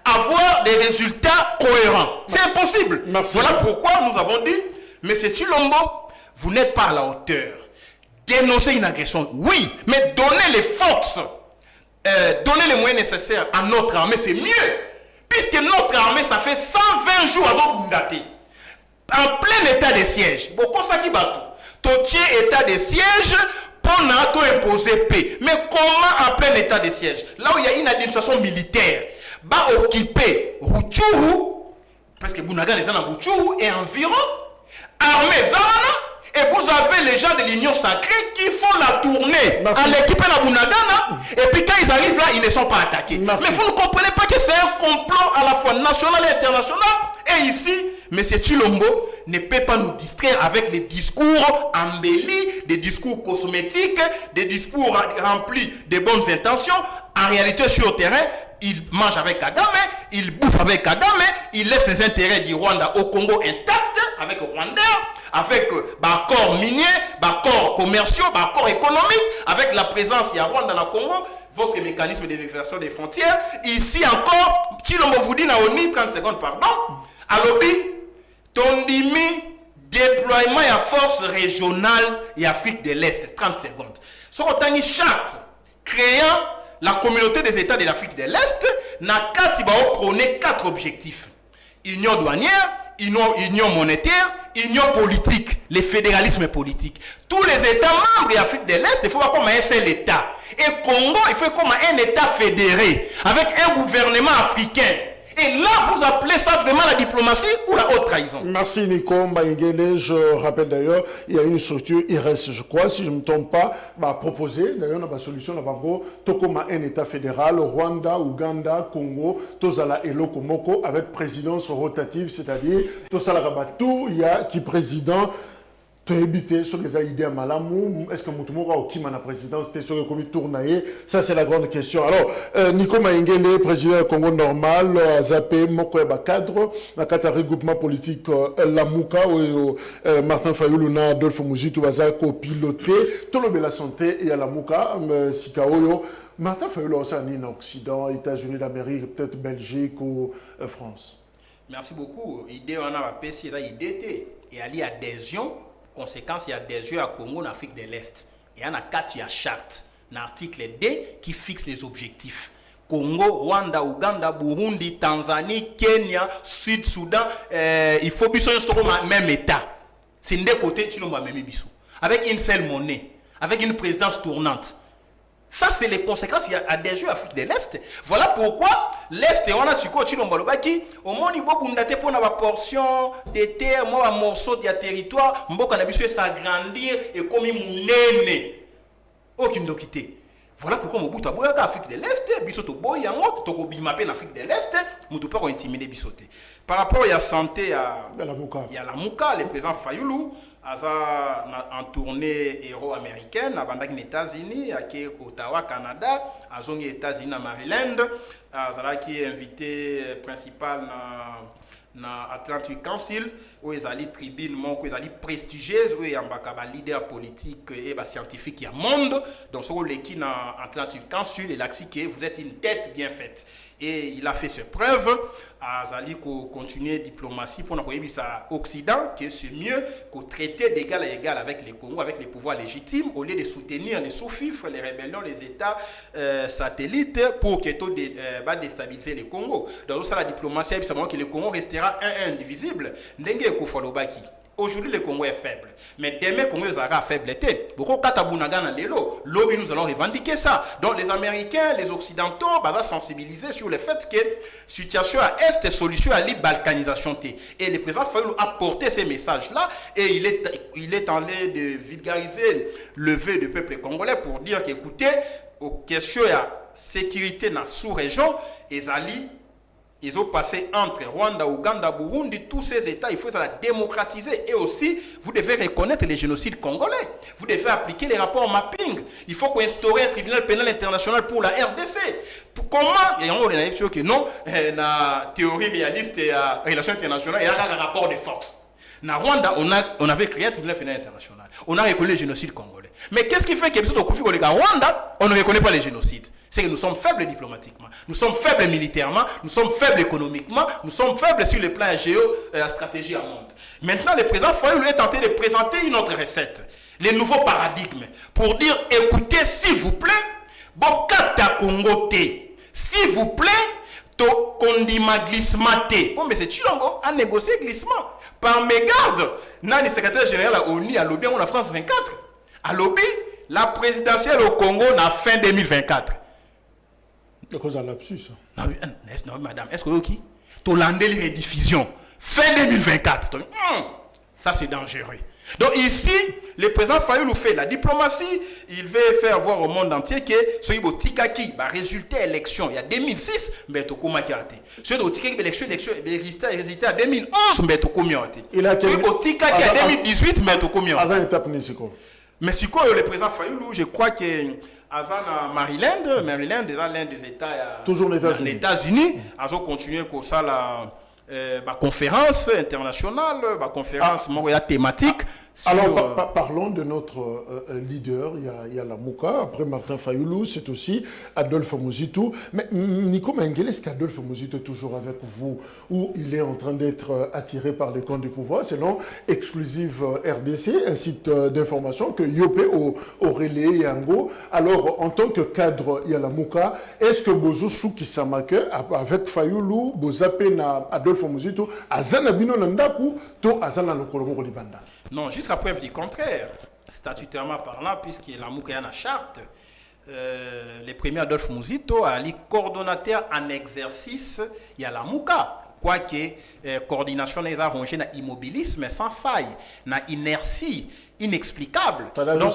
Speaker 2: avoir des résultats cohérents? C'est impossible.
Speaker 1: Merci.
Speaker 2: Voilà pourquoi nous avons dit, M. Chilombo, vous n'êtes pas à la hauteur. Dénoncer une agression, oui, mais donner les forces, donner les moyens nécessaires à notre armée, c'est mieux. Puisque notre armée, ça fait 120 jours avant Bundate. En plein état de siège. Bon, comme ça qui bat tout. État de siège pour imposer paix. Mais comment en plein état de siège? Là où il y a une administration militaire, va occuper Rutshuru, parce que Bunaga est dans Rutshuru et environ, armée Zamana. Et vous avez les gens de l'Union sacrée qui font la tournée à l'équipe de la Bunagana. Et puis quand ils arrivent là, ils ne sont pas attaqués.
Speaker 1: Merci.
Speaker 2: Mais vous ne comprenez pas que c'est un complot à la fois national et international. Et ici, M. Chilombo ne peut pas nous distraire avec les discours embellis, des discours cosmétiques, des discours remplis de bonnes intentions. En réalité, sur le terrain, il mange avec Kagame, il bouffe avec Kagame, il laisse ses intérêts du Rwanda au Congo intacts avec le Rwanda, avec accords miniers, accords commerciaux, accords économiques, avec la présence du Rwanda dans le Congo, votre mécanisme de vérification des frontières. Ici encore, Chilombo vous dit, 30 secondes, pardon, Alobi, Tondimi, déploiement à force régionale et Afrique de l'Est, 30 secondes. Ce qu'on a une charte créant la communauté des États de l'Afrique de l'Est, n'a prôné 4 objectifs. Union douanière, union monétaire, union politique, le fédéralisme politique. Tous les États membres de l'Afrique de l'Est, il faut voir comme un seul État. Et Congo, il faut comme un État fédéré, avec un gouvernement africain. Et là, vous appelez ça vraiment la diplomatie ou la haute trahison?
Speaker 1: Merci Nico Mbaïgele. Je rappelle d'ailleurs, il y a une structure IRES, je crois, si je ne me trompe pas, proposé. D'ailleurs, on a une solution, Tokoma, un État fédéral, Rwanda, Ouganda, Congo, Tozala et Lokomoko, avec présidence rotative, c'est-à-dire Tosala Rabatou, il y a qui président. tu as évité sur les idées à Malamou. Est-ce que Moutoumora ou Kim à la présidence, c'était sur le comité tournaillé? Ça, c'est la grande question. Alors, Nico Maïngele, président du Congo normal, Zapé, Mokoeba cadre, dans le regroupement politique Lamouka, où Martin Fayoulou, Adolphe Mouzitou, Bazako, piloté, tout le la santé et à Lamouka, Sikaoyo. Martin Fayoulou, aussi en Occident, États-Unis d'Amérique, peut-être Belgique ou France.
Speaker 2: Merci beaucoup. L'idée, on a PCA, idée, et il y a adhésion. Conséquence, il y a adhésion à Congo, en Afrique de l'Est. Et il y en a 4, il y a charte, l'article D qui fixe les objectifs. Congo, Rwanda, Ouganda, Burundi, Tanzanie, Kenya, Sud-Soudan, il faut que ce même État. C'est des côtés, tu n'as même bisou. Avec une seule monnaie, avec une présidence tournante. Ça, c'est les conséquences. Il y a adhésion à l'Afrique de l'Est. Voilà pourquoi l'Est, on a su quoi, au moins, il y a pour une portion de terre, un morceau de territoire, on a s'agrandir et comme il n'est aucune doquité. Voilà pourquoi Mobutu a boyé l'Afrique de l'Est, bisoto boy en mode, toko bimapé l'Afrique de l'Est, Mobutu pas intimider bisoté. Par rapport à la santé, il y a la Mouka, le président Fayoulou, en tournée héros américaine, à les États-Unis, à Ottawa, Canada, à les États-Unis, à Maryland, qui est invité principal dans Atlantic Council, où ils allaient tribune, où ils allaient prestigieuse, où ils ont un leader politique et scientifique qui a monde. Donc, sur l'équipe dans Atlantic Council, il a dit que vous êtes une tête bien faite. Et il a fait ses preuves. Azali continuer diplomatie pour nous ça Occident que c'est mieux qu'au traiter d'égal à égal avec les Congo, avec les pouvoirs légitimes, au lieu de soutenir les sous-fifres, les rébellions, les États satellites pour déstabiliser les Congo. Dans ça la diplomatie, c'est que le Congo restera un indivisible. Ndenge Kofalobaki. Aujourd'hui, le Congo est faible. Mais demain, le Congo sera faible. Beaucoup de lobby, nous allons revendiquer ça. Donc, les Américains, les Occidentaux, sont sensibilisés sur le fait que la situation à Est est solution à la balkanisation. Et le président Fayoulou a porté ces messages-là et il est en train de vulgariser le vœu du peuple congolais pour dire qu'écoutez, aux questions de sécurité dans la sous-région, ils ont passé entre Rwanda, Ouganda, Burundi, tous ces États, il faut la démocratiser. Et aussi, vous devez reconnaître les génocides congolais. Vous devez appliquer les rapports mapping. Il faut qu'on instaure un tribunal pénal international pour la RDC. Comment? Et on a dit que non, la théorie réaliste et la relation internationale, il y a un rapport de force. Dans Rwanda, on avait créé un tribunal pénal international. On a reconnu les génocides congolais. Mais qu'est-ce qui fait que Rwanda, on ne reconnaît pas les génocides? C'est que nous sommes faibles diplomatiquement, nous sommes faibles militairement, nous sommes faibles économiquement, nous sommes faibles sur le plan stratégie à monde. Maintenant, le président Fayoulou est tenté de présenter une autre recette, les nouveaux paradigmes, pour dire, écoutez, s'il vous plaît, Bokata Congo T, s'il vous plaît, to kondima glissement T. Bon, mais c'est Chilongo a négocié glissement. Par mégarde, le secrétaire général à ONU a lobby en France 24. A lobby la présidentielle au Congo en fin 2024.
Speaker 1: À cause d'un lapsus.
Speaker 2: Non, madame, est-ce que vous qui tu as les rediffusions fin 2024. Ça, c'est dangereux. Donc ici, le président Fayoulou fait la diplomatie. Il veut faire voir au monde entier que ce qui est Tikaki, résultat élection, il y a 2006, mais tu as été. Ce qui est Tikaki, élection, résultat en 2011, mais tu as été. Ce qui est Tikaki en 2018, mais tu as été. Mais si le président Fayoulou, je crois que Maryland, déjà l'un des États
Speaker 1: toujours les
Speaker 2: États-Unis, a continué comme ça la conférence internationale, la conférence thématique.
Speaker 1: Alors, parlons de notre leader, il y a la Mouka, après Martin Fayoulou, c'est aussi Adolphe Mouzitou. Mais Nico Maïngele, est-ce qu'Adolphe Mouzitou est toujours avec vous ou il est en train d'être attiré par les camps du pouvoir? Selon Exclusive RDC, un site d'information que Yopé Aurélie Yango. Alors, en tant que cadre, il y a la Mouka, est-ce que Bozo Souki Samake, avec Fayoulou, Bozapena, Adolphe Mouzitou, Azana Bino Nandaku, to Azana Lokolomo Libanda?
Speaker 2: Non, jusqu'à preuve du contraire, statutairement parlant, puisqu'il y a la Mouka en charte, le premier Adolphe Mouzitou a les coordonnateurs en exercice, il y a la Mouka. Quoique coordination des arrangés dans immobilisme sans faille, dans inertie inexplicable. Donc,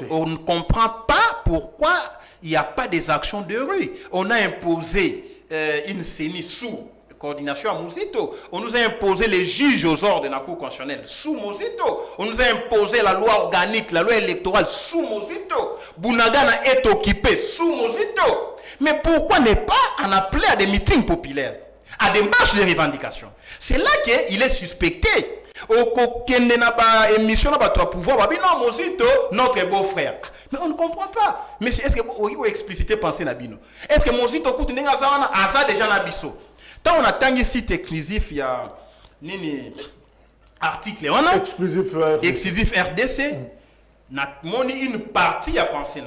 Speaker 2: on ne comprend pas pourquoi il n'y a pas des actions de rue. On a imposé une CENI sous coordination à Mouzito. On nous a imposé les juges aux ordres de la Cour constitutionnelle sous Mouzito. On nous a imposé la loi organique, la loi électorale sous Mouzito. Bunagana est occupé sous Mouzito. Mais pourquoi ne pas en appeler à des meetings populaires, à des marches de revendication? C'est là qu'il est suspecté. Au émission pouvoir, non, Mouzito, notre beau-frère. Mais on ne comprend pas. Mais est-ce que vous expliciter penser Nabino? Est-ce que Mouzito coûte ça déjà Nabiso? Tant on attend un site exclusif, il y a article exclusif RDC. On a une partie à penser.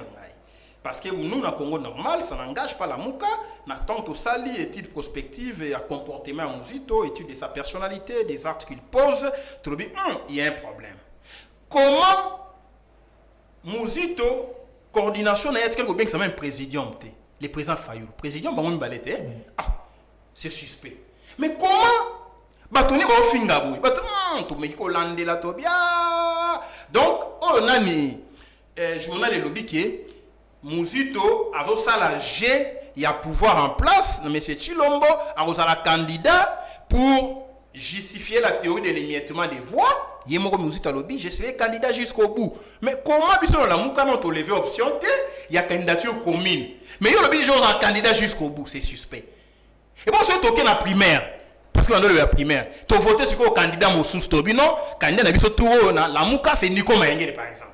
Speaker 2: Parce que nous, dans le Congo normal, ça n'engage pas la Mouka. Nous avons tout ça, études prospectives et à comportement à Mouzito, études de sa personnalité, des actes qu'il pose. Il y a un problème. Comment Mouzito, coordination, est-ce qu'il y a un présidium? Le président Fayoulou. Le présidium, c'est suspect. Mais comment Batoni va au Fingabou. Donc, on a mis journal de lobby qui est Mouzito a la G, il y a pouvoir en place, M. Chilombo a la candidat pour justifier la théorie de l'émiettement des voix. Il y a Mouzito à lobby, je serai candidat jusqu'au bout. Mais comment bisous la mouka non levé option T, il y a candidature commune. Mais il y a lobby un candidat jusqu'au bout, c'est suspect. Et bon, c'est toqué dans la primaire. Parce qu'on a la primaire. Tu voté sur le candidat Moussous Tobi, non? Candidat n'a pas la mouka, c'est Nico Maïngé, par exemple.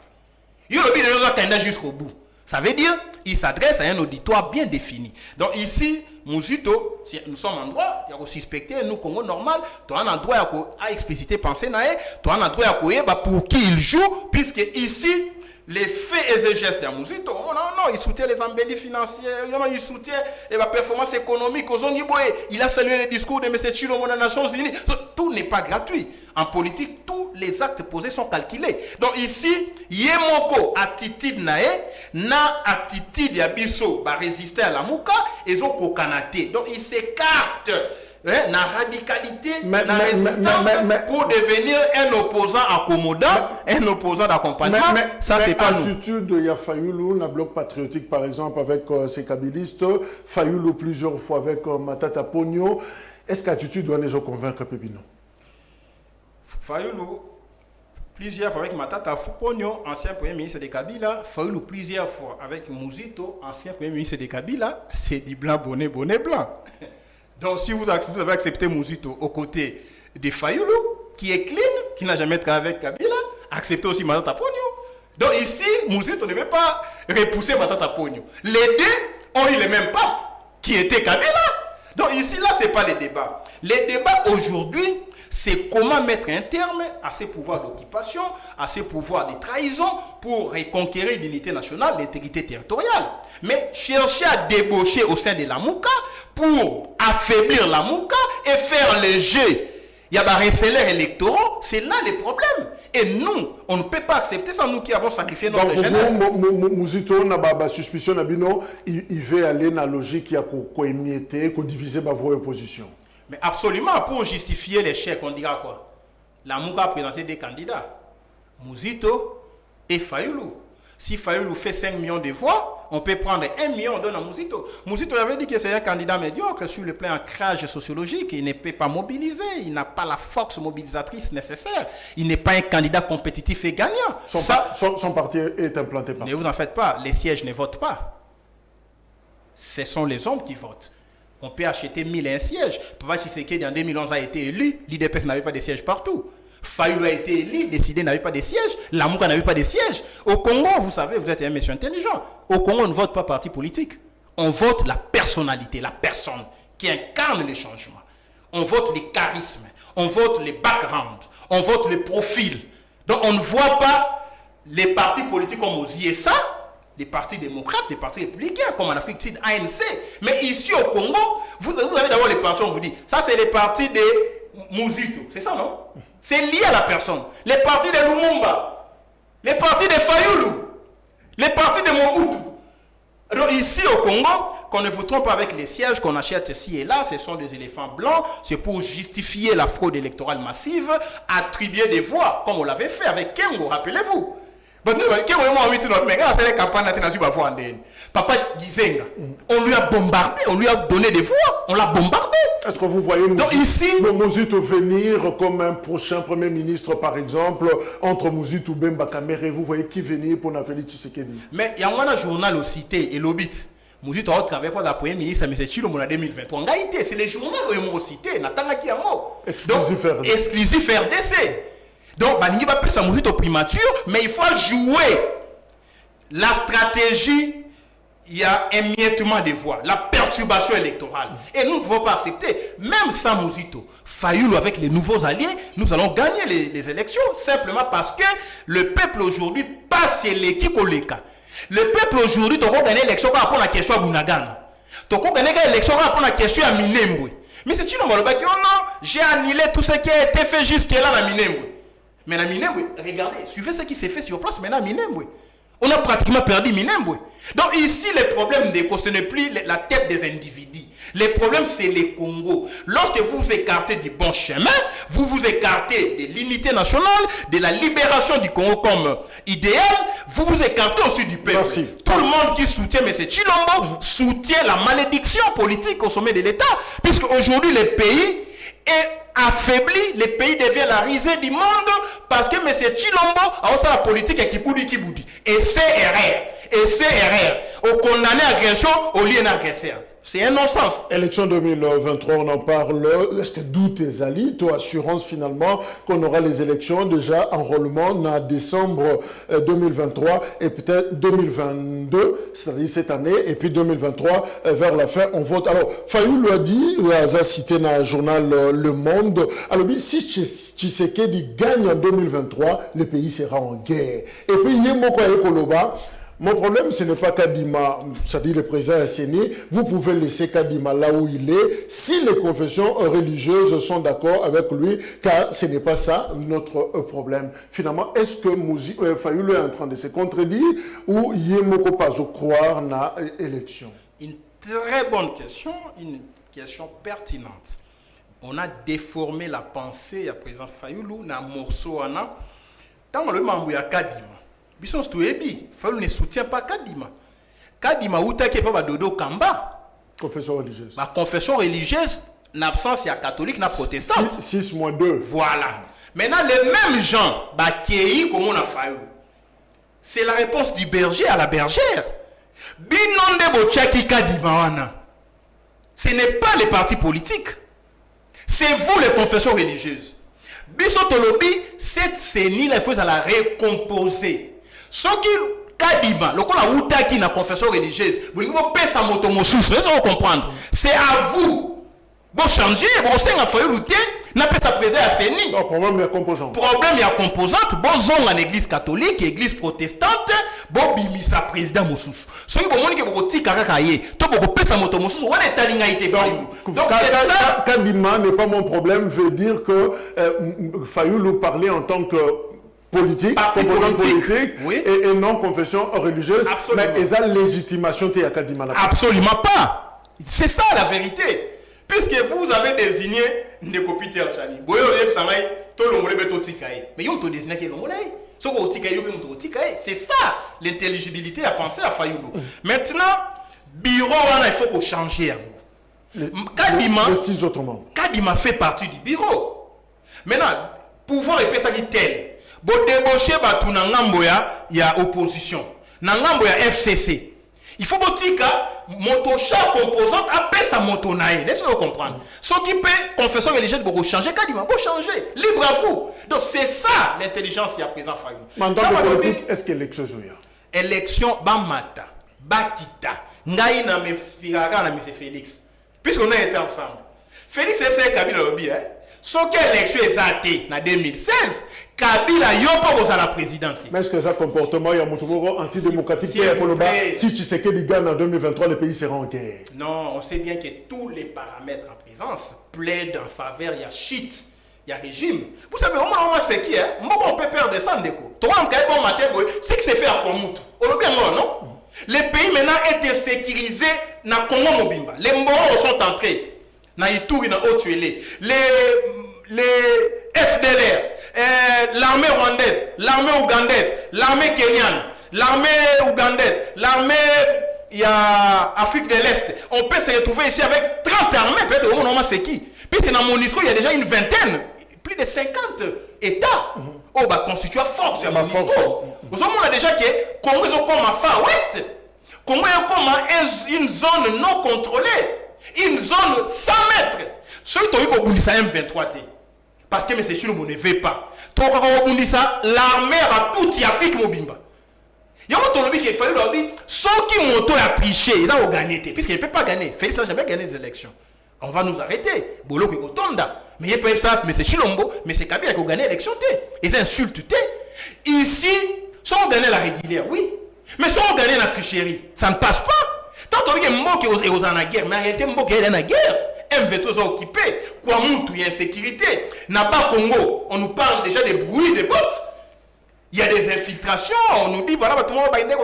Speaker 2: Il y a lobby un candidat jusqu'au bout. Ça veut dire qu'il s'adresse à un auditoire bien défini. Donc ici, Mouzito, si nous sommes en droit, il y a suspecté, nous, Congo normal, tu as un droit à expliciter penser, tu as un droit à pour qui il joue, puisque ici, les faits et les gestes de Mouzito, non, il soutient les embellis financiers, il soutient la performance économique. Il a salué le discours de M. Chilombo dans les Nations Unies. Tout n'est pas gratuit. En politique, tous les actes posés sont calculés. Donc ici, Yemoko attitude na attitude yabiso va résister à la mouka et zo kokanate. Donc il s'écarte la radicalité, la résistance pour devenir un opposant accommodant, un opposant d'accompagnement. Ça, c'est pas nous.
Speaker 1: L'attitude de Fayoulou, dans le bloc patriotique, par exemple, avec ses kabylistes, Fayoulou plusieurs fois avec Matata Pogno. Est-ce qu'attitude doit nous convaincre, Pépino?
Speaker 2: Fayoulou, plusieurs fois avec Matata Pogno, ancien premier ministre de Kabila. Fayoulou, plusieurs fois avec Mouzito, ancien premier ministre de Kabila. C'est du blanc, bonnet, blanc. Donc, si vous avez accepté Mouzito aux côtés de Fayoulou, qui est clean, qui n'a jamais travaillé avec Kabila, acceptez aussi Matata Pogno. Donc, ici, Mouzito ne veut pas repousser Matata Pogno. Les deux ont eu le même pape, qui était Kabila. Donc, ici, là, ce n'est pas le débat. Les débats aujourd'hui, c'est comment mettre un terme à ces pouvoirs d'occupation, à ces pouvoirs de trahison pour reconquérir l'unité nationale, l'intégrité territoriale. Mais chercher à débaucher au sein de la Mouka pour affaiblir la Mouka et faire le jeu. Il y a des recéleurs électoraux, c'est là le problème. Et nous, on ne peut pas accepter ça, nous qui avons sacrifié notre jeunesse.
Speaker 1: Mouzito, on a la suspicion, il veut aller dans la logique qui a émietter, qui diviser la voie opposition.
Speaker 2: Mais absolument, pour justifier l'échec, on dira quoi? La Mouka a présenté des candidats, Mouzito et Fayoulou. Si Fayoulou fait 5 millions de voix, on peut prendre 1 million, on donne à Mouzito. Mouzito avait dit que c'est un candidat médiocre sur le plan ancrage sociologique. Il ne peut pas mobiliser, il n'a pas la force mobilisatrice nécessaire. Il n'est pas un candidat compétitif et gagnant.
Speaker 1: Son parti est implanté par.
Speaker 2: Ne vous en faites pas, les sièges ne votent pas. Ce sont les hommes qui votent. On peut acheter 1001 sièges. Papa Tshisekedi en 2011 a été élu, l'IDPS n'avait pas de sièges partout. Fayoulou a été élu, décidé n'avait pas de sièges. La Mouka n'avait pas de sièges. Au Congo, vous savez, vous êtes un monsieur intelligent. Au Congo, on ne vote pas parti politique. On vote la personnalité, la personne qui incarne le changement. On vote les charismes, on vote les backgrounds, on vote les profils. Donc on ne voit pas les partis politiques comme aux ISA, les partis démocrates, les partis républicains, comme en Afrique du Sud, ANC. Mais ici au Congo, vous avez d'abord les partis, on vous dit, ça c'est les partis de Mouzito. C'est ça, non? C'est lié à la personne. Les partis de Lumumba, les partis de Fayoulou, les partis de Mobutu. Alors ici au Congo, qu'on ne vous trompe pas avec les sièges qu'on achète ici et là, ce sont des éléphants blancs, c'est pour justifier la fraude électorale massive, attribuer des voix, comme on l'avait fait avec Kengo, rappelez-vous. Papa Gizenga, on lui a bombardé, on lui a donné des voix, on l'a bombardé.
Speaker 1: Est-ce que vous voyez Mouzitou venir comme un prochain Premier ministre, par exemple, entre Mouzitou Bemba Kamere, vous voyez qui venir pour Félix Tshisekedi?
Speaker 2: Mais il y a un journal au cité et l'obit. Mouzitou a travaillé pour la Premier ministre, mais c'est Chilo en 2023. En réalité, c'est les journaux qui ont cité, Natanga exclusif RDC. Donc, il va appeler ça Mouzitou primature, mais il faut jouer la stratégie. Il y a un émiettement des voix, la perturbation électorale. Et nous ne pouvons pas accepter, même sans Mouzitou, Fayoulou avec les nouveaux alliés, nous allons gagner les élections, simplement parce que le peuple aujourd'hui passe l'équipe au Leka. Le peuple aujourd'hui, tu as gagné l'élection par rapport à la question à Bunagana. Tu as gagné l'élection par rapport à la question à Minembwe. Mais c'est une bonne question, non, j'ai annulé tout ce qui a été fait jusque-là à Minembwe. Mais à Minembwe, regardez, suivez ce qui s'est fait sur place maintenant à Minembwe. On a pratiquement perdu Minembwe. Donc ici, le problème ce n'est plus la tête des individus. Le problème, c'est les Congos. Lorsque vous vous écartez du bon chemin, vous vous écartez de l'unité nationale, de la libération du Congo comme idéal, vous vous écartez aussi du peuple.
Speaker 1: Merci.
Speaker 2: Tout le monde qui soutient M. Tshilombo soutient la malédiction politique au sommet de l'État. Puisque aujourd'hui, le pays est affaibli, le pays devient la risée du monde parce que M. Tshilombo a aussi la politique qui boudi. Et c'est erreur. Au condamné agression, au lieu d'agresseur. C'est un non-sens.
Speaker 1: Élection 2023, on en parle. Est-ce que d'où tes alliés, toi, assurance finalement qu'on aura les élections, déjà enrôlement en décembre 2023 et peut-être 2022, c'est-à-dire cette année, et puis 2023, vers la fin, on vote. Alors, Fayoulou a dit, il a cité dans le journal Le Monde, alors si Tshisekedi gagne en 2023, le pays sera en guerre. Et puis, Yemoko Ekoloba, mon problème, ce n'est pas Kadima, c'est-à-dire le président Asseni. Vous pouvez laisser Kadima là où il est, si les confessions religieuses sont d'accord avec lui, car ce n'est pas ça notre problème. Finalement, est-ce que Fayoulou est en train de se contredire ou Yemoko Pazo croire na élection?
Speaker 2: Une très bonne question, une question pertinente. On a déformé la pensée à président Fayoulou dans un morceau. Dans le membre, il y a Kadima. Bisons Touébi, Fayoulou ne soutient pas Kadima. Kadima, où t'as pas Dodo Kamba.
Speaker 1: Confession religieuse.
Speaker 2: Ma confession religieuse, en absence, il y a catholique, il y a protestante.
Speaker 1: 6-2.
Speaker 2: Voilà. Maintenant, les mêmes gens, qui comme on a Fayoulou. C'est la réponse du berger à la bergère. Binonde Bochaki Kadima wana. Ce n'est pas les partis politiques. C'est vous les confessions religieuses. Bisotolobi, cette CENI, il faut la récomposer. Ce qui Kadima, le qu'on a outaki na confession religieuse, vous pouvez sa moto moussous, vous comprendre. C'est à vous. Vous changez, vous savez, il lutter, n'a pas sa présence à CENI.
Speaker 1: Non, problème, il y a composante.
Speaker 2: Problème, il y a composante. Bon, zone en église catholique, église protestante, bon, bimi sa président moussous. Ce qui vous montre que vous avez caracayé, vous pouvez sa moto moussous, vous avez été Fayoulou. Donc,
Speaker 1: Kadima n'est pas mon problème, veut dire que Fayoulou parlait en tant que politique, composante politique, oui. et non confession religieuse. Absolument. Mais ils ont légitimation de Kadima.
Speaker 2: Absolument pas. C'est ça la vérité. Puisque vous avez désigné des copies de Chani. C'est ça l'intelligibilité à penser à Fayoulou. Maintenant, bureau, il faut qu'on change. Kadima fait partie du bureau. Maintenant, pouvoir est ça qui tel. Bon débaucher batu na ngambo ya opposition. Na ngambo ya FCC. Il faut que moto chaque composante appelle sa moto naïe. Laissez-nous comprendre. Ce qui peut confession religieuse pour changer, Kadima pour changer. Libre à vous. Donc c'est ça l'intelligence qui a présent Fayoulou.
Speaker 1: En tant que politique, est-ce que l'élection joue?
Speaker 2: Élection Bamata, Bakita, Ngaï na Spiraka na M. Félix. Puisqu'on a été ensemble. Félix FCC Kabila lobby, hein. Ce qui est l'élection est en 2016, Kabila Yopo à la présidente.
Speaker 1: Mais est-ce que ça comportement il y a un antidémocratique si tu sais que les gars en 2023 le pays sera en guerre?
Speaker 2: Non, on sait bien que tous les paramètres en présence plaident en faveur, il y a shit, il y a régime. Vous savez, au moins c'est qui, hein? Moi on peut perdre des sangs de coups. Toi on peut bon matin, c'est que c'est fait à Komout. On le bien non? Les pays maintenant étaient sécurisés dans Congo Mobimba. Les Mboro sont entrés. Na Ituri, na Otuele, les FDLR, la l'armée rwandaise, l'armée ougandaise, l'armée kenyane, l'armée ougandaise, l'armée Afrique de l'Est. On peut se retrouver ici avec 30 armées, peut-être au moment c'est qui. Puisque dans mon histoire, il y a déjà une vingtaine, plus de 50 États. Oh, bah, constitué force, c'est mon histoire. Vous savez, on a déjà que Congo est comme à Far West. Congo est comme une zone non contrôlée. Une zone 100 mètres. Ceux qui ont eu M23, parce que M. Chilombo ne veut pas. L'armée a toute l'Afrique mobimba. Il y a un qui fallait leur dire, ceux qui m'ont triché, ils ont gagné. Puisqu'ils ne peuvent pas gagner. Félix n'a jamais gagné les élections. On va nous arrêter. Bolo qui est Tonda. Mais ils peuvent savoir, mais c'est Chilombo, mais c'est Kabila qui a gagné l'élection. Ils insultent. Ici, si on gagne la régulière, oui. Mais si on gagne la tricherie, ça ne passe pas. Tant qu'on dit que Mboke est en guerre, mais en réalité, Mboke est en guerre. M23 est occupé. Kouamoutou, il y a insécurité. Naba Congo, on nous parle déjà des bruits, des bottes. Il y a des infiltrations. On nous dit, voilà, tout le monde va aller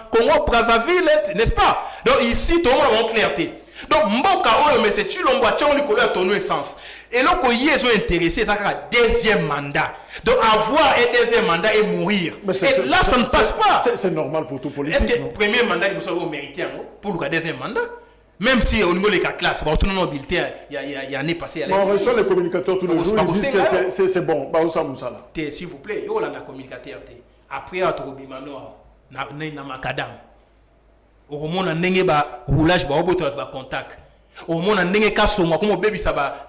Speaker 2: Congo, Brazzaville, n'est-ce pas? Donc ici, tout le monde a une clarté. Donc, Mboka, mais c'est Chilombo, on lui connaît à ton essence. Et là, quand ils sont intéressés, ça sera un deuxième mandat. Donc, avoir un deuxième mandat et mourir. Et là, ça ne passe pas.
Speaker 1: C'est normal pour tout politique.
Speaker 2: Est-ce que le premier mandat, vous savez, vous méritez pour le deuxième mandat? Même si au niveau des cas classes, tout le monde il y a un année passée.
Speaker 1: On reçoit les communicateurs tous les jours, ils disent que c'est bon.
Speaker 2: S'il vous plaît, il y a un communicateur. Après, il y a un macadam. Au moment où on a un roulage, on a un contact. Au moment où on a un cas sur moi, comme on bébé, ça va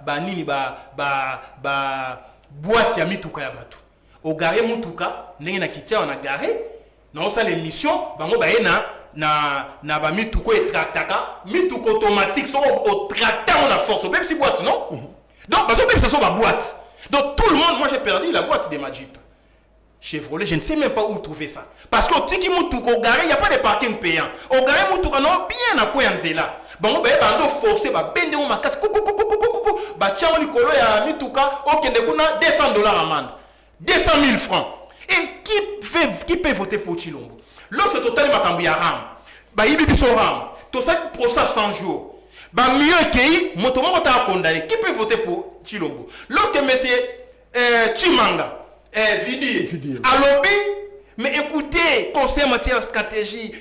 Speaker 2: boîte ya mituka ya batu. Au garé mutuka, on a quitté, on a garé. Dans sa l'émission, on na ba mituko et tractaka, mituko automatique sont au tracteur on a force. Même si boîte non. Donc parce que ça sont ma boîte. Donc tout le monde, moi j'ai perdu la boîte de ma Jeep. Chevrolet, je ne sais même pas où trouver ça. Parce qu'au Tiki Moutouk, au Garé, il n'y a pas de parking payant. Au Garé Moutouk, non, bien à quoi y là. Bon, ben, on forcé, bah, bende on ma casse, coucou, bah, tiens, on l'icolo, il y a Mitouka, ok, $200 amende. 200 000 francs. Et qui peut voter pour Chilombo? Lorsque Total Makambu y a ram, bah, il y a ram, tout ça pour ça 100 jours. Bah, mieux que mon tomo t'a condamné. Qui peut voter pour Chilombo? Lorsque monsieur Chimanga, Vidi. Alobi, mais écoutez, conseil en matière de stratégie,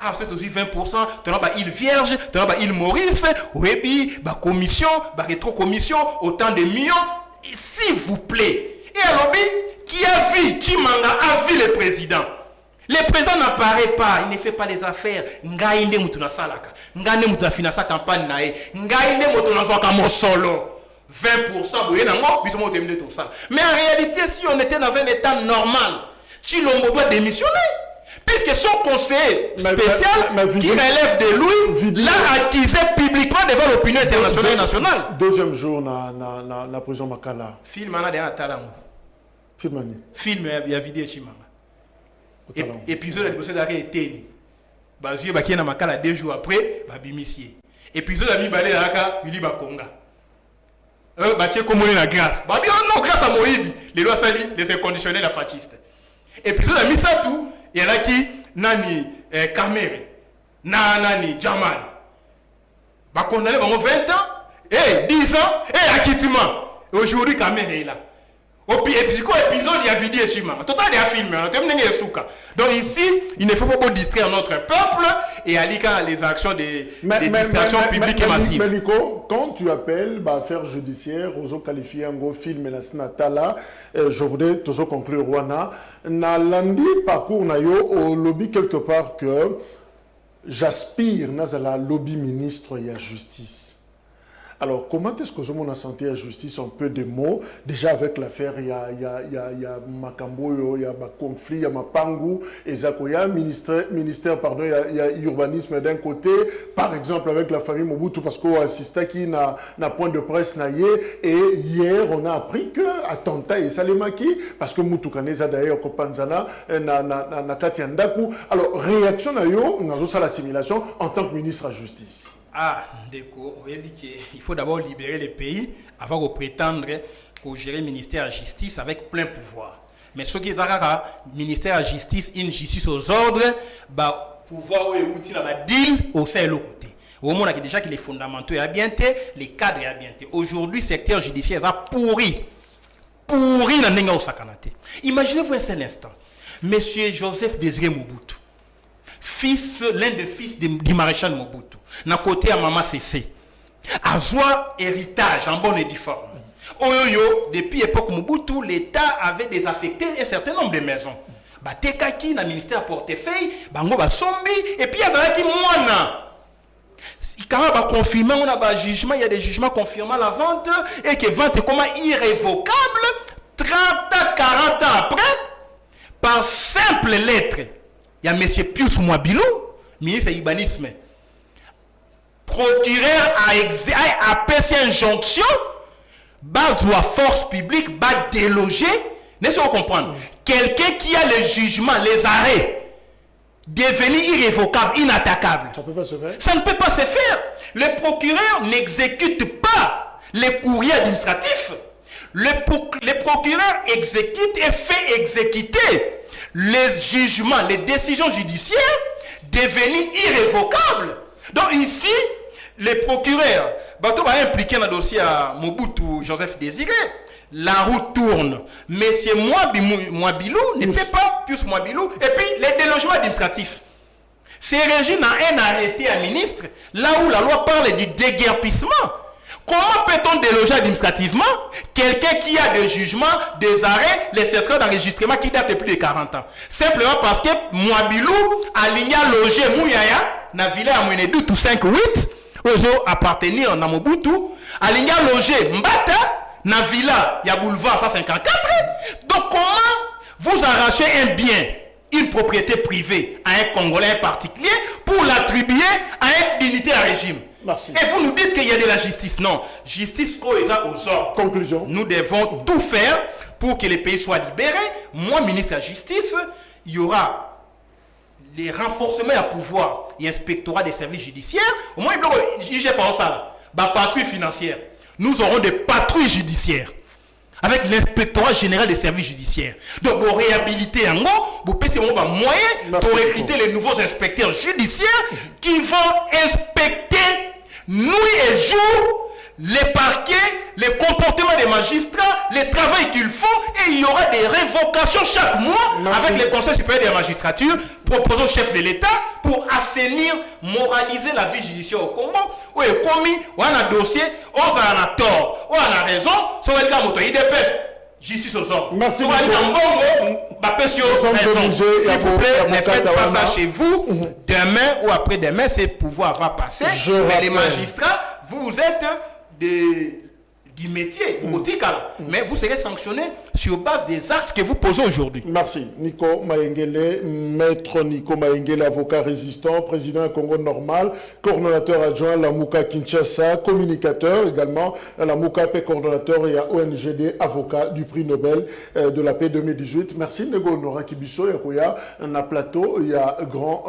Speaker 2: ah, c'est aussi 20%, tu as île Vierge, tu as île Maurice, oui, commission, rétro-commission, autant de millions, s'il vous plaît. Et Alobi, qui a vu Chimanga, a vu le président. Le président n'apparaît pas, il ne fait pas les affaires. Ngaïne Moutuna Salaka, Ngaïne Moutuna Finasa campagne nae, Ngaïne Moutuna Zoaka Mosolo. 20%, mais en réalité, si on était dans un état normal, Chilombo doit démissionner. Puisque son conseiller spécial, qui relève de lui, l'a accusé publiquement devant l'opinion internationale et nationale.
Speaker 1: Deuxième jour, dans la prison Makala.
Speaker 2: Film, il y a un talent.
Speaker 1: Film,
Speaker 2: il y a vidéo Chimanga. Épisode, il y a un été. Il y a un Makala 2 jours après, il y a un épisode, il y a un Konga. Comme on est la grâce. Non, grâce à Moïbi, les lois sali, les inconditionnels, la fasciste. Et puis, on a mis ça tout. Il y en a qui, Nani, Kamere, Nani, Jamal. Condamné pendant 20 ans, 10 ans, et acquittement. Aujourd'hui, Kamere est là. Et puis, épisode, il y a vidéo et Chima. Total, il y a film. Donc, ici, il ne faut pas distraire notre peuple et aller les actions des distractions publiques et massives.
Speaker 1: Mais Nico, quand tu appelles affaire judiciaire, aux qualifiés en gros film et la Snatala, je voudrais toujours conclure, Rwana. Na lundi, parcours, na yo, au lobby quelque part que j'aspire, à la lobby ministre et à justice. Alors, comment est-ce que nous avons senti la justice un peu de mots? Déjà, avec l'affaire, il y a Makambo, il y a conflit, il y a Mapangu, et Zakoya, ministère, pardon, il y a urbanisme d'un côté, par exemple, avec la famille Mobutu, parce qu'on assiste qui n'a point de presse naïe, et hier, on a appris que attentat et Salemaki, parce que Moutoukane, d'ailleurs, Kopanzana, na Katiandaku. Alors, réaction à yo, nous avons l'assimilation en tant que ministre de la Justice.
Speaker 2: Ah, d'accord. Il faut d'abord libérer le pays avant de prétendre qu'on gère le ministère de la Justice avec plein pouvoir. Mais ce qui est le ministère de la Justice, une justice aux ordres, pouvoir ou outil la deal au sein de l'autre côté. Au moment où déjà que les fondamentaux sont bien, les cadres sont bien. Aujourd'hui, le secteur judiciaire est pourri. pourri na ndenge osakanate. Imaginez-vous un seul instant. Monsieur Joseph Désiré Mobutu, l'un des fils du maréchal Mobutu, na côté à Maman Cessé, a joie héritage en bonne et due forme. Oyoyo, depuis l'époque Mobutu, l'État avait désaffecté un certain nombre de maisons. Batekaki na ministère portefeuille, bango basombi, et puis il y a qui moana. Quand on va confirmer, on a un jugement, il y a des jugements confirmant la vente, et que vente est comment irrévocable, 30 ans, 40 ans après, par simple lettre. Il y a M. Pius Mwabilou, ministre de l'Urbanisme. Procureur a passé injonction, base ou à force publique, va déloger. N'est-ce pas comprendre? Quelqu'un qui a le jugement, les arrêts, devenu irrévocable, inattaquable.
Speaker 1: Ça peut pas se faire.
Speaker 2: Ça ne peut pas se faire. Le procureur n'exécute pas les courriers administratifs. Le procureur exécute et fait exécuter les jugements, les décisions judiciaires devenues irrévocables. Donc ici, les procureurs, Bato va impliquer dans le dossier à Mobutu Joseph Désiré. La roue tourne. Monsieur Mwabilou ne peut pas, plus Mwabilou, et puis les délogements administratifs. C'est régi dans un arrêté à ministre, là où la loi parle du déguerpissement. Comment peut-on déloger administrativement quelqu'un qui a des jugements, des arrêts, les certificats d'enregistrement qui datent de plus de 40 ans? Simplement parce que Mwabilou a ligné à loger Mouyaya, dans la villa à Mwenedou, tout 5-8, aux appartenir à Mobutu, a ligné à loger Mbata, dans la villa, il y a boulevard 154. Donc comment vous arrachez un bien, une propriété privée à un Congolais en particulier pour l'attribuer à un dignitaire à régime?
Speaker 1: Merci.
Speaker 2: Et vous nous dites qu'il y a de la justice. Non. Justice aux ordres.
Speaker 1: Conclusion.
Speaker 2: Nous devons tout faire pour que les pays soient libérés. Moi, ministre de la Justice, il y aura les renforcements à pouvoir et inspectorat des services judiciaires. Au moins, il y a patrouille financière. Nous aurons des patrouilles judiciaires avec l'inspectorat général des services judiciaires. Donc, pour réhabiliter en gros, vous pouvez avoir un moyen pour recruter les nouveaux inspecteurs judiciaires qui vont inspecter nuit et jour les parquets, les comportements des magistrats, les travaux qu'ils font, et il y aura des révocations chaque mois avec le Conseil supérieur de la magistrature proposant au chef de l'État pour assainir, moraliser la vie judiciaire au Congo. Où est commis, où on a un dossier, on a tort, on a raison, sur le cas il dépêche. Justice aux hommes.
Speaker 1: Merci beaucoup.
Speaker 2: S'il vous plaît, ne faites pas ça chez vous. Demain ou après-demain, ces pouvoirs vont passer. Mais les magistrats, vous êtes du métier, mais vous serez sanctionné sur base des actes que vous posez aujourd'hui.
Speaker 1: Merci. Nico Maengele, maître Nico Maengele, avocat résistant, président Congo Normal, coordonnateur adjoint Lamuka Kinshasa, communicateur également, Lamuka P, coordonnateur et ONGD, avocat du prix Nobel de la paix 2018. Merci. Nego Nora Kibiso, il y a un plateau, il y a un grand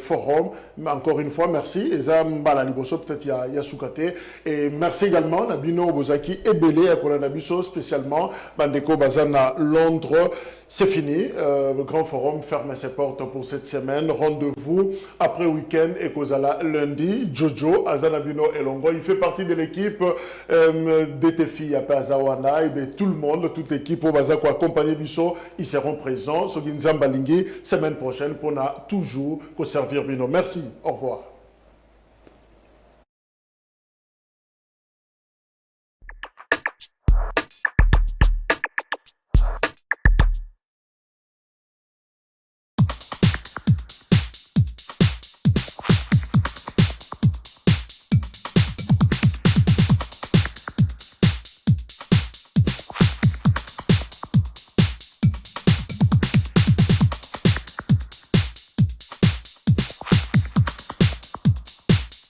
Speaker 1: forum. Encore une fois, merci. Et ça, peut-être il y a Soukate. Et merci également, Nabino Bozaki et Belé, à Kolanabiso, spécialement, Bandeko Bazana, Londres. C'est fini. Le grand forum ferme ses portes pour cette semaine. Rendez-vous après week-end et Kozala lundi. Jojo, Azanabino Elongo, il fait partie de l'équipe DTFI à Azawana. Et bien, tout le monde, toute l'équipe au Bazako accompagné Bisso, ils seront présents. Soginzamba Lingui, semaine prochaine, pour toujours servir Bino. Merci. Au revoir.